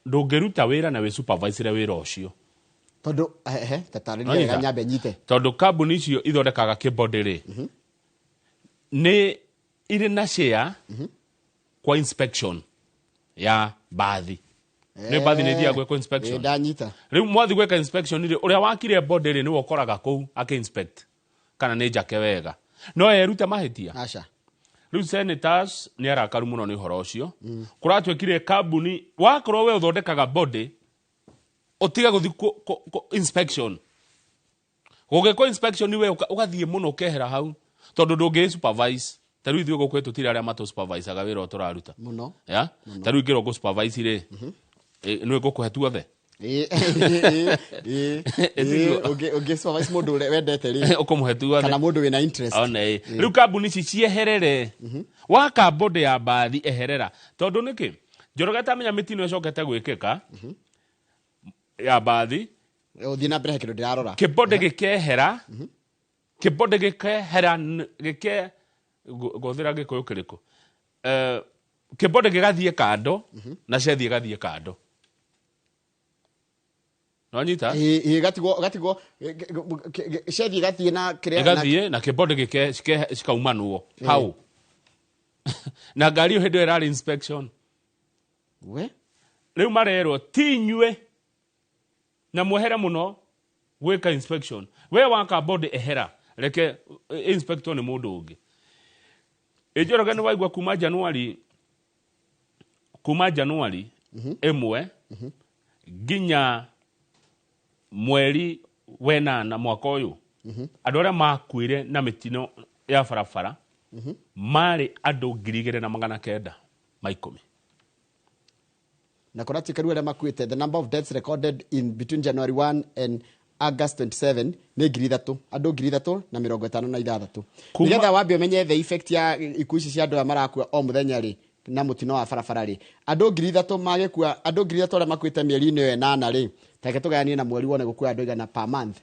ndungiruta wira na we supervisor wira ucio tondu tatarĩria ga nyambe nyite tondu kambuni icio ithondekaga kibodi ri ni iri na share kwa inspection ya bathi ni bathi ni thia gweka inspection ndanyita riu mwathi gweka inspection ri uria wakire bodi ri ni wokoraga kou ake inspect kana ni njake wega no eruta mahitia acha riu senators ni arakaru muno ni horo ucio kuratwekire kambuni wakorwo we uthondekaga body otiga guthi inspection gugeko inspection we ugathie muno ukehera hau tondu ndungi supervise taru ithuĩ gũkũ tũtirĩ arĩa matũ supervisaga wĩra tũraruta muno ya taru ingĩrwo gũ supervise rĩ nĩ ngũkũhe tuothe ũngĩ supervise mũndũ wendete rĩ ũkũmũhe tuothe kana mũndũ wĩna interest rĩu kambuni ici cieherere waka body ya bathi eherera tondu nĩkĩ Njoroge tamenya mĩtino ĩcokete gwĩkĩka ya bathi ũthiĩ na mbere kĩndũ ndĩrarora kĩbode gĩkehera kĩbode gĩkehera gothera gĩkũyũ kĩrĩkũ kĩbode gĩgathiĩ kando na cethi ĩgathiĩ kando no nyita gatigo shethi gathie na kiria gathie na kibode gike cikaumanwo hau na ngari yo hendo era inspection we riu marerwo tinywe na muhere muno gwika inspection we waka body ehera reke inspector ni mundu ungi ejoroga ni waigwa kuma Januari emwe ginya mweri wena na mwaka uyu andu aria makuire na mitino ya barabara mari andu 2,900 maikumi na korati karu aria makuite the number of deaths recorded in between January 1 and August 27 ni 3,000 andu 356 nigetha wambe menye the effect ya ikuici cia andu marakua o muthenya ri na mutino wa barabara ri andu 3,000 magekua andu 3,000 aria makuite mieri-ini yo 8 ri take tugayanie na mweri wone gukua andu 100 per month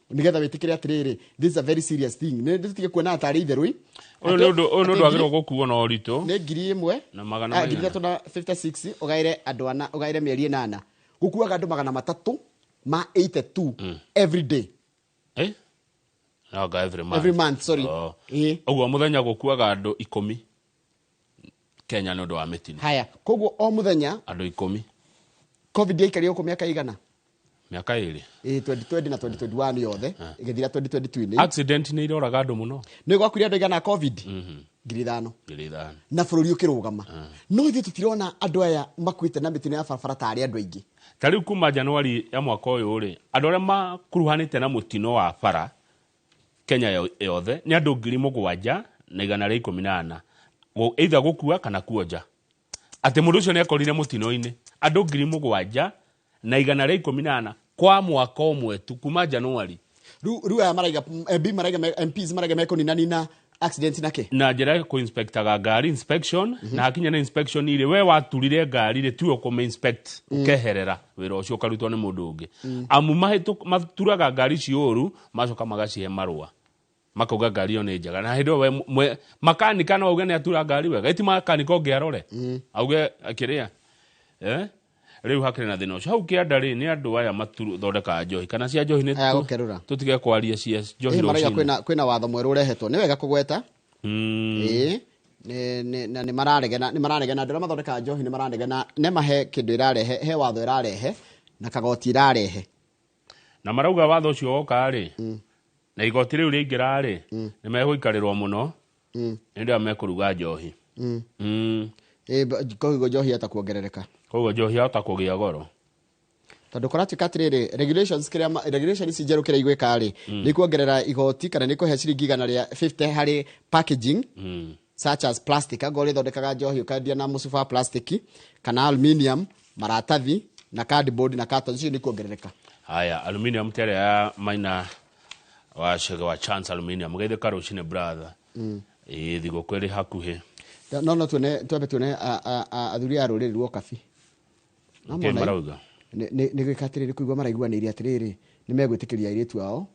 nigetha witikire atiriri this is a very serious thing ni nditige kuona atari itherui uyu ndu agirwo gukuo na orito ni 1,000 na magana 356 ugaire andu ana ugaire mieri 8 gukuaga andu 300 ma 82 every day no every month sorry ogwo muthenya gukuaga andu 10 Kenya no ndo wa mitini haya koguo o muthenya andu 10 covid yaikario ku miaka igana miaka 2 2020 na 2021 yothe igithira 2022 ni accident ni iroraga andu muno ni gwakuria andu igana covid 5,000 na bururi ukirugama no ithu tutirona andu aya makuite na mitino ya barabara ta ari andu aingi tari kuma Januari ya mwaka uyu ri andu aria makuruhanite na mutino wa bara Kenya yothe ni andu 7,118 either gukua kana kuoja ati mundu ucio ni akorire mutino-ini andu 7,118 kwa mwaka umwe tu kuma Januari ru aya maraiga MPs maraiga mekoni nina accident nake na njira ku inspectaga ngari inspection na hakinya na inspection ile we waturire ngari ri tuo ku inspect ukeherera wira ucio karutwo ni mundu ungi amu maturaga ngari ciuru macoka magacihe marua makauga ngari yo ni njega na hindo we makanika no auge ni atura ngari wega iti makanika ongiarore auge akiria riu hakire na thina ucio hau kiandari ni andu aya maturu thondeka njohi kana cia njohi ni tutige kwaria cia njohi rucio kwina watho mweru urehetwo ni wega kugweta ni mararegena andu mathondeka njohi ni mararegena ne mahe kindu irarehe he watho irarehe na kagoti irarehe na marauga watho ucio woka ri na igoti riu ringira ri ni meguikarirwo muno ndio amekuruga njohi koguo njohi atakuongerereka koguo njohi atakugia goro tondu koratika atiriri regulations njeru kira igwika ri ni kuongerera igoti kana ni kuhe ciringi 150 hari packaging such as plastic agore thondekaga njohi ukandia na mucuba plastic kana aluminium maratathi na cardboard na carton cio ni kuongerereka haya aluminium tere ya maina wa chance aluminium gaithe karucine brother thigo kweri hakuhi no tuone athuri a ruriri rwo kabi ke marauga ni gwikatiriri kuigwa maraiguanĩria atiriri ni megwitikiria iritu ao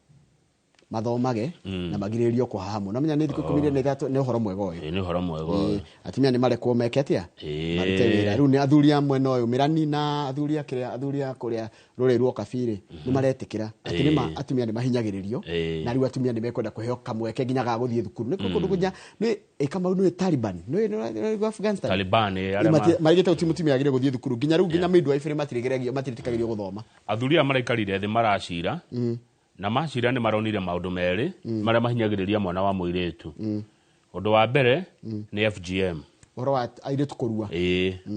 mathomage na magiririo kuhahamu na menya ni thiku 13 ni uhoro mwega uyu ni uhoro mwega uyu atimia ni marekwo meketia marite wira riu ni athuri amwe no uyu mirani na athuri kuria ruriri rwo kabiri ni maretikira atimia ni mahinyagiririo na riu atimia ni mekwenda kuheo kamweke nginya ga guthie thukuru ni kundu gunya ni kama ni Taliban ni Afghanistan Taliban marigite utimutimia agire guthie thukuru nginya riu nginya midwife matiritikagirio guthoma athuri maraikarire thi maracira na macira ni maronire maundu meri maria mahinyagiriria mwana wa muiretu undu wa mbere ni FGM oro wa airetu kurua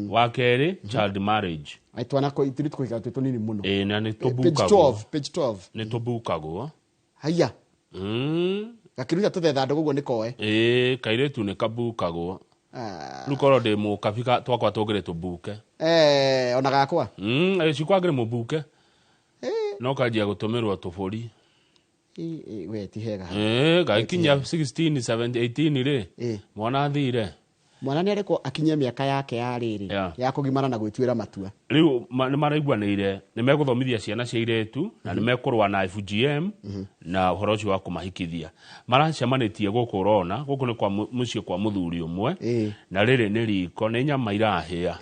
wa keri child marriage aitwana ko itiritu kuiga tunini muno na ni tubuka page 12 ni tubukagwo haya gakiruga tuthetha ndogo guo nikoe kairetu ni kabukagwo rukoro de mu kafika twakwa tugire tubuke ona gakwa cikwagire mubuke no kajia gutumirwo tuburi we ti hega gaikinya 16 17 18 ri mwana thire mwana nĩ arĩkwo akinyia mĩaka yake ya rĩrĩ ya kũgimara na gwĩtuĩra matua. Rĩu nĩ maraiguanĩire nĩ megũthomithia ciana cia irĩtu na nĩ mekũrũa na FGM na ũhoro ũcio wa kũmahikithia. Maracemanĩtie gũkũ ũrona, gũkũ nĩ kwa mũciĩ kwa mũthuri ũmwe na rĩrĩ nĩ riko, nĩ nyama irahĩa.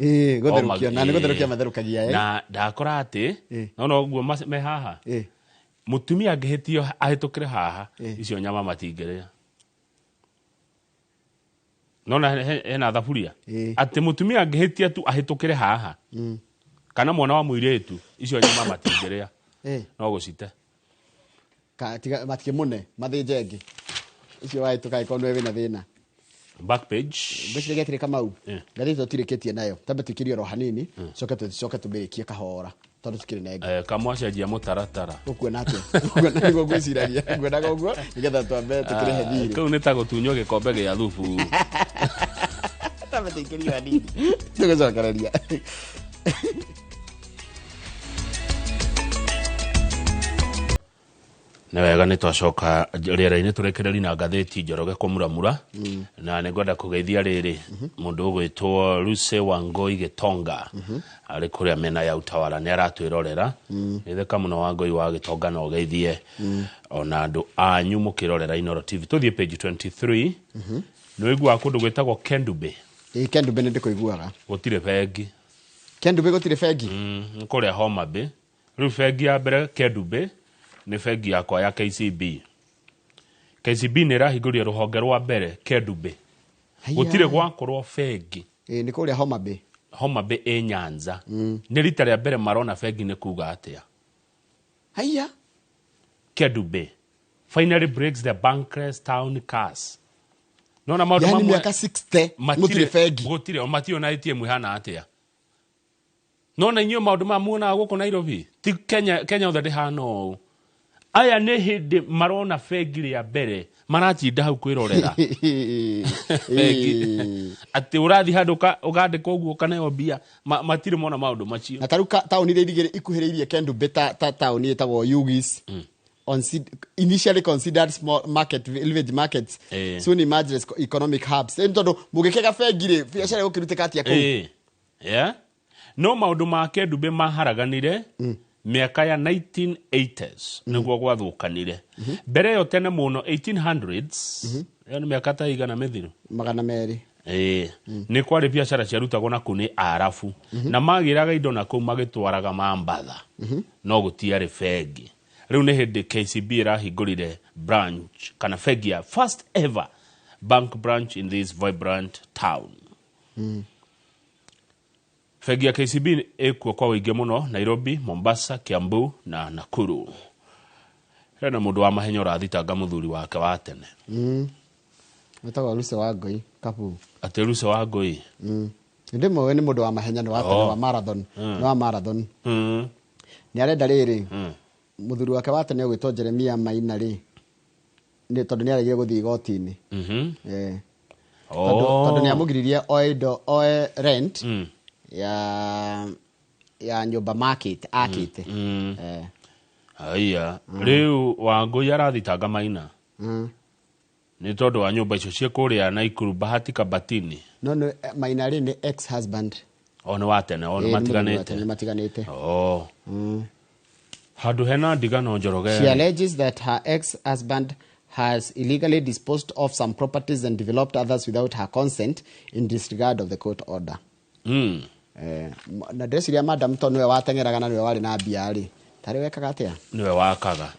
Gũtherũkia na nĩ gũtherũkia matherũkagia. Na ndakora atĩ no ũguo me haha. Mũtumia angĩhĩtio ahĩtũkĩre haha, icio nyama matingĩrĩa. Nona hena thaburia atĩ mũtumia angĩhĩtia tu ahĩtũkĩre haha kana mwana wa mũirĩtu, icio nyama matingĩrĩa, no gũcite matikĩmũne mathĩnje ngĩ icio wahĩtũka ĩkorwo nĩwe wĩna thĩna. Back page ngwĩciria gĩtirĩ Kamau ngathĩti tũtirĩkĩtie nayo, tambe tũikĩrie oro hanini coke tũmĩrĩkie kahora tondũ tukĩrĩ na engĩ kamwacenjia mũtaratara ũkuona atĩa ũkuona nĩguo ngwĩciragia nguonaga ũguo nĩgetha twambe tũkĩrehe thirĩ. Kau nĩ ta gũtunywo gĩkombe gĩa thubu. Tambe tũikĩrie hanini tũgũcokereria. Nĩ wega nĩ twacoka rĩera-inĩ tũrekereria na ngathĩti Njoroge kũmuramura na nĩ ngwenda kũgeithia rĩrĩ mũndũ ũgwĩtwo Lucy Wangui Gĩtonga arĩ kũrĩa mena ya Utawala nĩ aratwĩrorera. Nĩtheka mũno Wangui wa Gĩtonga na ũgeithie ona andũ anyu mũkĩrorera Inooro TV. Tũthiĩ page 23 nĩ wĩiguaga kũndũ gwĩtagwo Kendube. Kendube nĩ ndĩkũiguaga. Gũtirĩ bengi. Kendube gũtirĩ bengi? Nĩ kũrĩa Homa Bay. Rĩu bengi ya mbere Kendube nĩ bengi yakwa ya KCB. KCB nĩ ĩrahingũria rũhonge rwa mbere Kendube. Gũtirĩ gwakorwo bengi. Nĩ kũrĩa Homa Bay. Homa Bay ĩ Nyanza. Nĩ rita rĩa mbere marona bengi nĩ kuga atĩa. Haiya. Kendube finally breaks the bankless town curse. Nona maũndũ mamwe. Yani miaka 60 gũtirĩ bengi. Gũtirĩ o matio na ATM ihana atĩa. Nona inyuĩ maũndũ mamuonaga gũkũ Nairobi. Ti Kenya othe ndĩhana ũũ. Aya nĩ hĩndĩ marona bengi rĩa mbere maratinda hau kwĩrorera. Atĩ ũrathi handũ ũgandĩka ũguo kaneo mbia matirĩ mona maũndũ macio. Na tarĩu taũni iria igĩrĩ ikuhĩrĩirie Kendube ta taũni ĩtagwo Ugis initially considered small market village markets soon emerged as economic hubs. Tondũ mũgĩkega bengi rĩ biacara gũkĩrutĩka atĩa kũu. No maũndũ ma Kendube maharaganire miaka ya 1980s nĩguo gwathũkanire. Mbere yo tene mũno 1800s yani miaka ta igana mĩthiru 200 nĩ kwarĩ biacara ciarutagwo na kũu nĩ Arabu na magĩraga indo na kũu magĩtwaraga Mambatha no gũtiarĩ bengi. Rĩu nĩ hĩndĩ KCB ĩrahingũrire branch kana bengi ya first ever bank branch in this vibrant town. Bengi ya KCB ĩkuo kwa ũingĩ mũno Nairobi, Mombasa, Kiambu na Nakuru. Hena mũndũ wa mahenya ũrathitanga mũthuri wake wa tene. Wetagwo Lucy Wangui Kapu. Atĩ Lucy Wangui. Ndĩmwe nĩ mũndũ wa mahenya wa tene wa marathon. Nĩ wa marathon. Nĩ arenda rĩrĩ mũthuri wake wa tene ũgwĩtwo Jeremia Maina rĩ nĩ tondũ nĩ aregire gũthiĩ igoti-inĩ. Tondũ nĩ amũgiririe oe rent ya nyũmba market akĩte. Haiya rĩu Wangui arathitanga Maina nĩ tondũ wa nyũmba icio ciĩ kũrĩa Naikuru Bahati Kabatini. No Maina rĩ nĩ ex-husband. Nĩ wa tene nĩ matiganĩte. Handũ hena ndigano Njoroge. She alleges that her ex-husband has illegally disposed of some properties and developed others without her consent in disregard of the court order. Na ndĩreciria madam to nĩwe wateng'eraga na nĩwe warĩ na mbia rĩ tarĩ wekaga atĩa. Nĩwe wakaga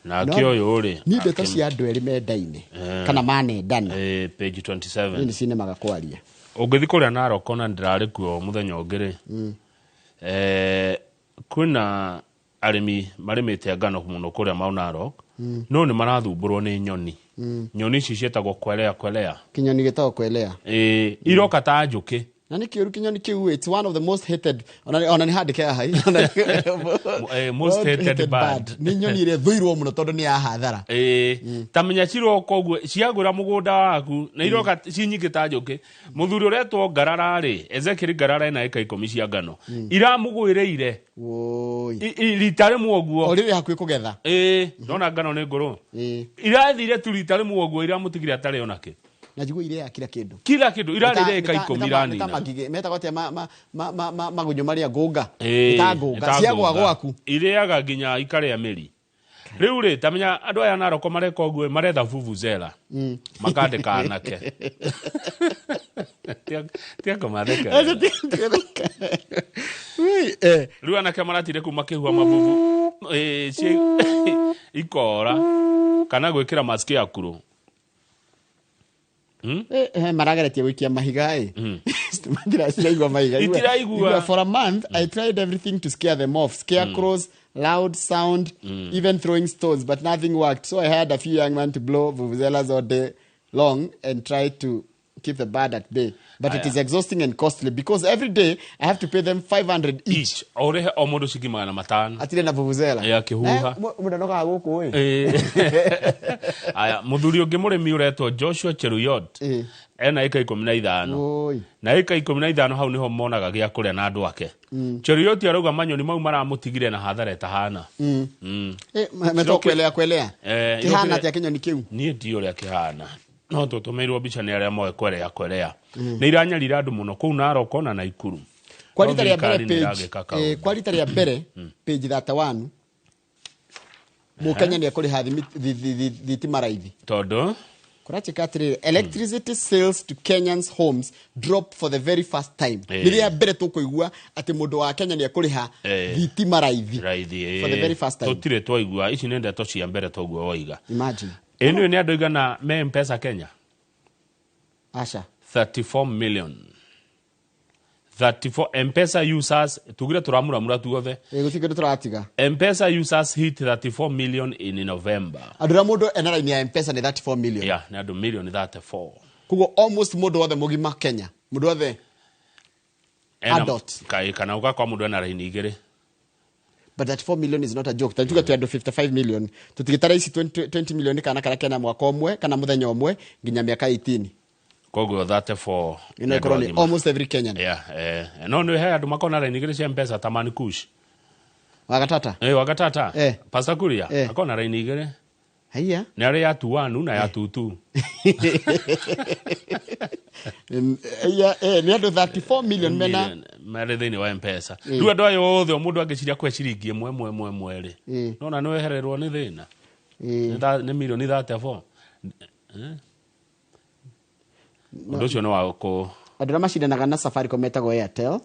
na kĩoyo rĩ nĩ ndeto cia andũ erĩ mendaine kana manendana. Page 27 nĩ cinemaga kwaria. Ũngĩthi kũrĩa Narok na ndirarĩ kuo mũthenya ũngĩ rĩ kwĩna arĩmi marĩmĩte ngano mũno kũrĩa Mau Narok no nĩ marathumbũrwo nĩ nyoni. Nyoni ici ciĩtagwo kwelea. Kinyoni gĩtagwo kwelea. Iroka ta njũkĩ. Na nĩ kĩũru kinyoni kĩu, it's one of the most hated ona nĩ handĩke haha most hated bird. Nĩ nyoni ĩrĩa thũirwo mũno tondũ nĩ ya hathara. Tamenya ciroka ũguo ciagũra mũgũnda waku na iroka cinyingĩ ta njũkĩ. Mũthuri ũretwo Ngarara rĩ Ezekiel Ngarara ena eka 10 cia ngano iramũgwĩrĩire rita rĩmwe ũguo orĩrĩ hakuhĩ kũgetha. Ndona ngano nĩ ngũrũ irathire tu rita rĩmwe ũguo iramũtigire atarĩ onake. na jigu ile ya kila kindu irarire kaikomira kama gige meta gote magunyo maria gonga itagonga ciagwa gwaku ireaga nginya ikare ya meri riu ri tamenya andu aya naroko mareka oguo maretha vuvuzela makandika anake tia komatheka riu anake maratire kuma kihua mavuvu ikora kana gwikira maski ya kuru marageretie gwikia mahiga mandira siraigwa mahiga for a month I tried everything to scare them off, scarecrows, loud sound, even throwing stones, but nothing worked. So I hired a few young men to blow vuvuzelas all day long and try to keep the bird at bay. But it is exhausting and costly because every day I have to pay them 500 each. Orehe omodo shikimana matano. Atire na vuvuzela. Ya kihuha. Mudonoka guku aya muthuri ungi murimi uretwo Joshua Cheruyot. Ena eka 15. Na eka 15 hau niho monaga gia kuria na andu ake. Cheruyot arauga manyoni mau maramutigire na hathara tahana. Meto kwelea. Kihana tia kinyoni kiu. Nie ndio ria kihana. No tutumirwo bica ni aria moe kwelea. Ni iranyarira andu muno kuu Narok na Naikuru. Kwalita ya bere kwalita ya bere page 31 Mukenya ni akuri hathi thitima hivi. Todo kurachikatire electricity sales to Kenyans homes drop for the very first time. Ni ya bere tukuigua ati mundu wa Kenya ni akuriha thitima hivi for the very first time. Tutire twaigua ici nende to cia mbere togua waiga. Imagine. Eno ni andu igana me M-Pesa Kenya. Asha 34 million. 34 M-Pesa users tugire turamura tuothe. Gutikire turatiga. M-Pesa users hit 34 million in November. Adura mundu enara ni M-Pesa ni 34 million. Yeah, ni andu million 34. Kugo almost mundu wothe mugima Kenya. Mundu wothe adult. Kai kana uga kwa mundu enara ini igire. But that 4 million is not a joke. Tantuga tu ando 55 million. Tutigitara isi 20 million kana kara Kenya mwaka omwe kana muthenya omwe nginya miaka 18. Kogo 34. Almost every Kenyan. Yeah, no he andu makona ra inigire cia M-Pesa tamani kush. Wagatata. Wagatata. Pasta kuria akona ra inigire. Haya. Ni ari ya tuanu na ya tutu. Ni andu 34 million mena mare thini wa M-Pesa. Riu andu ayo othe mundu angiciria kwe ciringi mwe ri. No na no ehererwo ni thina. Ni million 34. Ndo cio no wako adura mashindanaga na Safaricom metago Airtel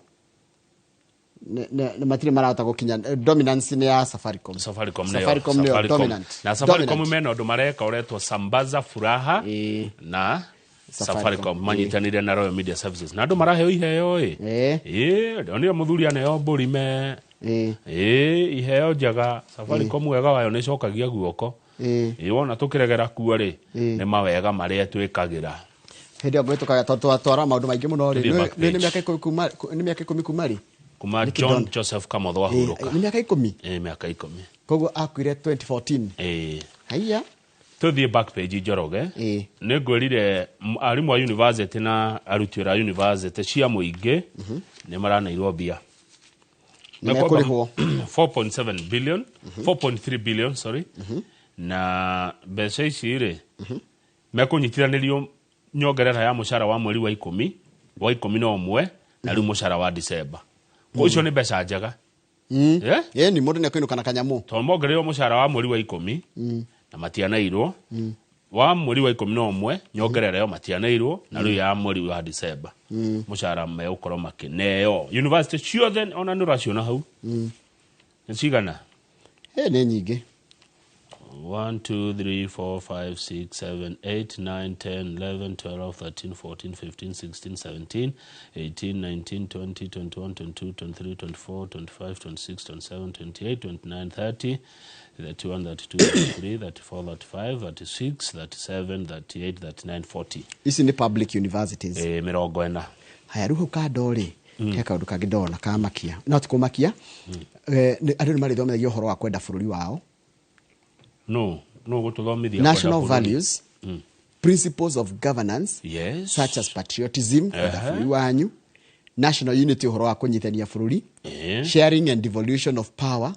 ne matire marata gukinya dominance ni ya Safaricom ni dominant na Safaricom meno ndo mareka uretwo Sambaza Furaha na Safaricom manyitanire na Royal Media Services na ndo maraheo iheo ndio muthuri aneo burime iheo jaga Safaricom wega wayo ni cokagia guoko wona tukiregera kuo ri ni mawega maria twikagira hedio gwetu ka twara maundu maingi muno ri ni miaka 10 kumari kuma John Joseph Kamotho ahuruka ni miaka 10 miaka 10 kogo akwire 2014 haya tuthie back page Njoroge ni ngwirire arimu wa university na aruti ra university cia muingi ni maranairwo bia na 4.7 billion 4.3 billion sorry na mbeca ici ri mekunyitithanirio nyongerera ya mushara wa mweri wa 11 na riu mushara wa December ko icio ni mbeca njega ni mundu ne kwinukana kanyamu to mongerero mushara wa mweri wa 10 na matianairwo wa mweri wa 11 nyongerera yo matianairwo na riu ya mweri wa December mushara me ukoro makineo university ciothe ona nuracio na hau ncigana ni nyingi 1, 2, 3, 4, 5, 6, 7, 8, 9, 10, 11, 12, 13, 14, 15, 16, 17, 18, 19, 20, 21, 22, 23, 24, 25, 26, 27, 28, 29, 30, 31, 32, 33, 34, 35, 36, 37, 38, 39, 40. Isi ni public universities. Mirongo ena. Haya ruhu kadori. Kia kaundu kagidona kamakia. Na tukumakia. Andu ni marithomithagio uhoro wa kwenda bururi wao. No gututhomithia national values, principles of governance, such as patriotism, bururi wanyu, national unity uhoro wa kunyithania bururi, sharing and devolution of power,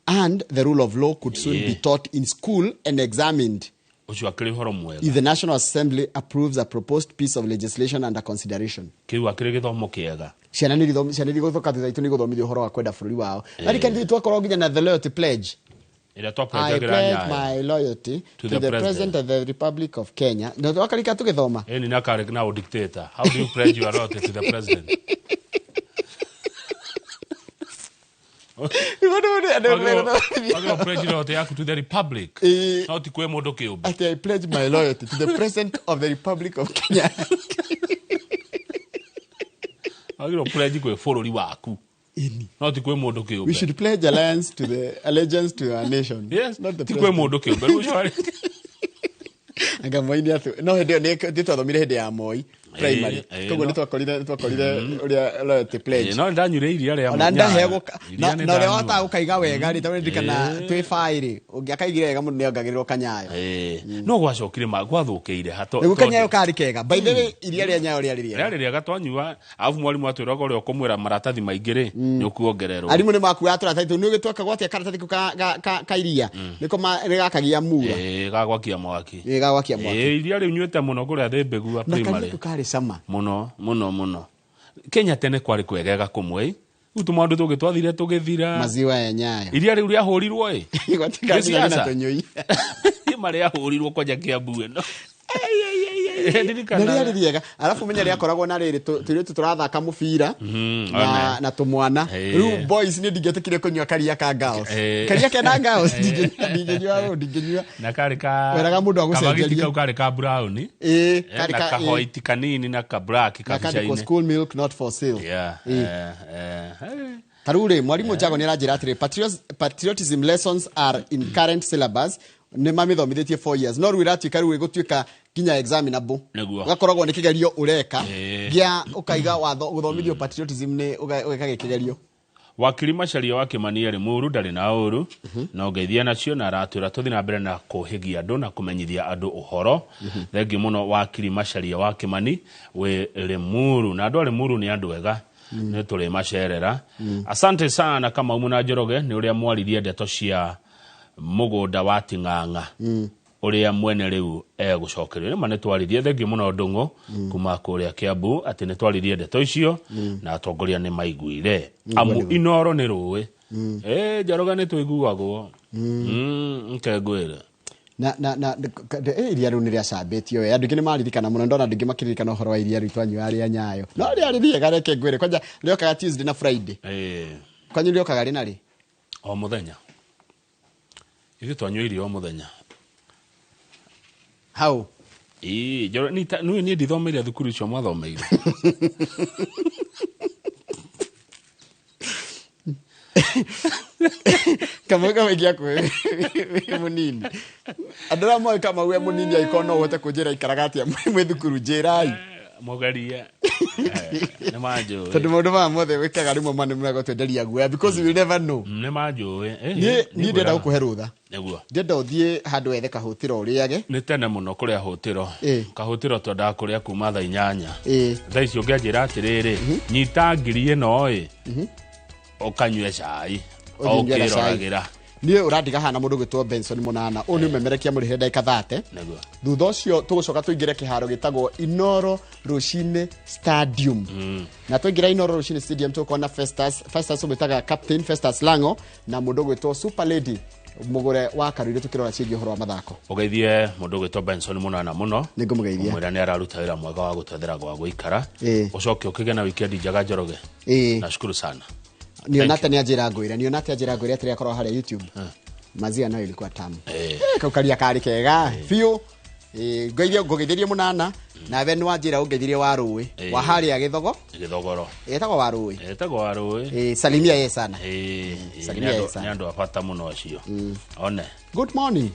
and the rule of law could soon be taught in school and examined ucio akiri horo mwega if the National Assembly approves a proposed piece of legislation under consideration. Kiu akiri githomo kiega. Ciana ni guthoka thutha itu ni guthomithio horo wa kwenda bururi wao. Ari kandi twakorwo nginya na the loyalty pledge. Ila twa I pledge pledge my loyalty to the President of the Republic of Kenya. Na twakarika tugithoma. Ni nakare na dictator. How do you pledge your loyalty to the president? I pledge loyalty to the Republic. Not kwe modo kiubi. I pledge my loyalty to the President of the Republic of Kenya. I pledge kwe bururi waku. Not kwe modo kiubi. We should pledge allegiance to our nation. Yes, not the kwe modo kiubi. Anga moini atu no hede ne ditwathomire hede ya moi primary kogo nitwakorire uria loyalty pledge no ndanyure iria ria ona ndahego na ria wata ukaiga wega ri tawe ndikana twi fairi ungiakaigire wega mundu niongagirwo kanyayo no gwacokire magwathukiire hato nigu kanyayo kari kega by the way iria ria nyayo ria ria gatwanyua afu mwalimu atwiraga uria ukumwira maratathi maingire ni ukuongererwo arimu ni makuya turatathi nu gitwaka gwatia karatathi ka iria niko rigakagia mura gagwakia mwaki gagwakia mwaki iria ri unywete muno kuria the mbegu primary sama muno Kenya tene kwari kwegega kumwe utu mwandu tugitwathire tugithira maziwa ya nyayo iria ri uria hurirwo gwatikana na tonyoi mari ahurirwo kwaja Kiambu eno Nari riega alafu menya ria koragwo na riri turitu turathaka mubira na tumwana riu boys ni ndigetikire kunywa karia ka girls karia ke na girls ndigenywa na kari ka weraga mundu agucenjeria kari ka brown kari ka white kanini na ka black ka bichaine school milk not for sale tarure mwalimu Jago ni aranjira atiri patriotism lessons are in current syllabus ni mamithomithitie 4 years no rwiratuika riu gutuika kinya examinable gakoragwo ni kigerio ureka gia ukaiga watho guthomithio patriotism ni ugeka kigerio wakiri Macharia wa Kimani ari muru ndari na uru no geithia nacio na aratwira tuthi na mbere na kuhigia andu na kumenyithia andu uhoro thengi muno wakiri Macharia wa Kimani we Limuru na andu Limuru ni andu ega ni turi macerera asante sana kama umuna Njoroge ni uria mwaririe ndeto cia mugunda wa Ting'ang'a uria mwene riu gucokerio ni mane twaririe thengi muno Ndung'u kuma kuria Kiambu ati ni twaririe ndeto icio na atongoria ni maiguire amu inoro ni ruwe Njoroge ni twiguagwo nkegwira na iria riu ni ria cambetio we andu ngi ni maririkana muno ndona andu ngi makiririkana uhoro wa iria riu twanyua aria nyayo no ria riega reke ngwire kwanja riokaga Tuesday na Friday kwanyu riokaga ri na ri o muthenya ithi twanyua irio o muthenya how Njoro ni ndithomeire thukuru icio mwathomeire kama wengia kwe munini andora moyo kama we munini aikona uhote kujira ikaragatia mwe thukuru jirai mogaria ne majo tondu mundu ma mothe wikaga rimwe mane mwago twenderia guoya because you never know ne majo ni ndenda gukuhe rutha neguo ndenda uthie handu ethe kahutiro uriage ni tene muno kuria hutiro kahutiro twendaga kuria kuma thaa 8 thaa icio ngianjira atiriri nyita ngiri ino ukanywe cai okirораgira ni urandiga hana mundu gitwo Benson Munana uni memerekia muri henda ikathate thutha ucio tugucoka tuingire kiharo gitagwo Inoro Rushine Stadium na tuingira Inoro Rushine Stadium tukona Festus umetaga captain Festus Lango na mundu gitwo Super Lady mugure wa karire tukirora ciigi horo wa mathako ugeithie mundu gitwo Benson Munana muno ningumugeithia mwira ni araruta wira mwega wa gutethera gwa guikara ucoke ukigena weekend Njaga Njoroge nashukuru sana Nionate ni ajira ngwire atiri akorwo haria YouTube mazia nayo ilikuwa tamu kaukaria kari kega fiu ngogeithirie Munana na we ni wajira ungeithirie wa ruwi wa haria githogoro etagwo wa ruwi salimia yeye sana salimia yeye sana ni andu afata muno acio one good morning